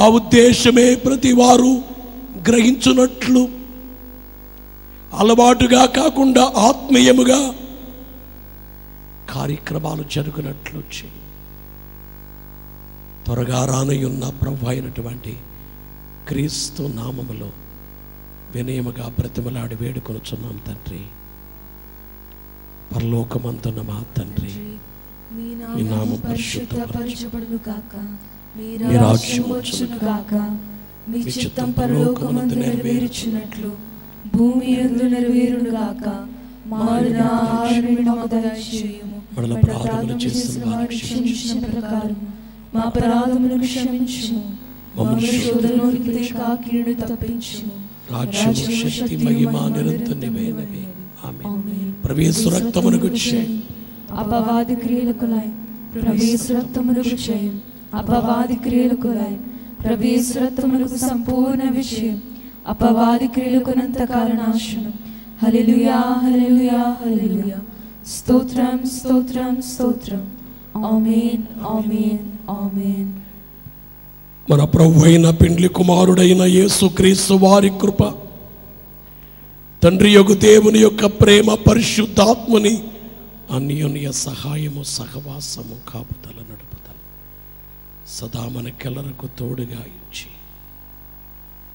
ఆ ఉద్దేశమే ప్రతి వారు గ్రహించున్నట్లు అలవాటుగా కాకుండా ఆత్మీయముగా కార్యక్రమాలు జరుగునట్లు చేయి. త్వరగా రానయున్న ప్రభు అయినటువంటి క్రీస్తు నామములో వినయముగా బ్రతిమలాడి వేడుకొనుచున్నాం తండ్రి. పరలోకమందున్న మా తండ్రి, మీ నామం పరిశుద్ధపరచబడును గాక, మీ రాజ్యం వచ్చును గాక, మీ చిత్తం పరలోకమందు నెరవేరుచున్నట్లు భూమి యందు నెరవేరును గాక. మారిన ఆహారమును మాకు దయచేయుము, మన అపరాధములు చేసిన వారికి క్షమించిన ప్రకారం మా అపరాధములను క్షమించుము, మమ్మల్ని శోధనలోనికి తేక కీడును తప్పించుము. రాజ్యము, శక్తి, మహిమ నిరంతరం నీవేనవి. ఆమేన్. ప్రభు యేసు రక్తమునకు జయం. అపవాది క్రియలకు లయ, ప్రభు యేసు రక్తమునకు జయం. అపవాది క్రియలకు లయ, ప్రభు యేసు రక్తమునకు సంపూర్ణ విజయం. అపవాది క్రియలకు అనంతకాల నాశనం. హల్లెలూయా, హల్లెలూయా, హల్లెలూయా. స్తోత్రం, స్తోత్రం, స్తోత్రం. ఆమేన్, ఆమేన్, ఆమేన్. మన ప్రభు అయిన పెండ్లి కుమారుడైన యేసుక్రీస్తు వారి కృప, తండ్రి యొక్క దేవుని యొక్క ప్రేమ, పరిశుద్ధాత్మని అన్యోన్య సహాయము, సహవాసము, కాపుదల, నడుపుదల సదా మనకెల్లరకు తోడుగా ఇచ్చి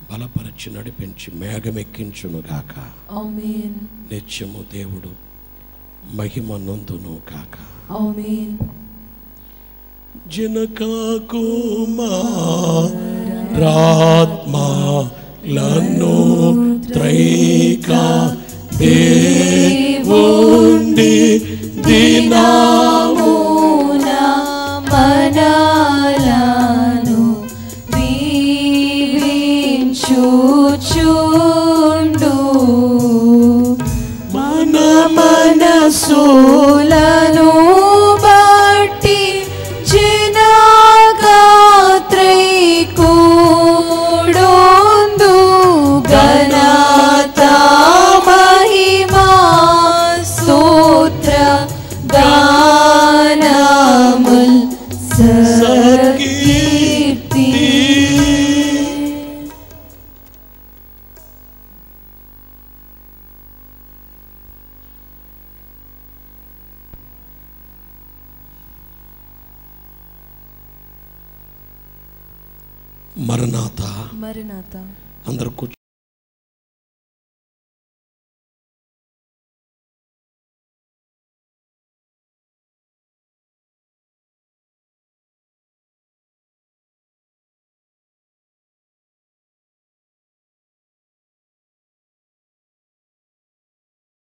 బలపరచి నడిపించి మేఘమెక్కించునుగాక. ఆమేన్. నిత్యము దేవుడు మహిమ నొందును కాక. ఆమేన్. జనకాకుమారాత్మలను త్రైక దేవుండి దినామున మనాలను దీవించుచుండు, మన మనసులను బట్టి జనగాత్రైకూడొందు ఘనత మహిమా స్తోత్ర గానముల్ సకీర్తి. మరణాత మరణాత. అందరూ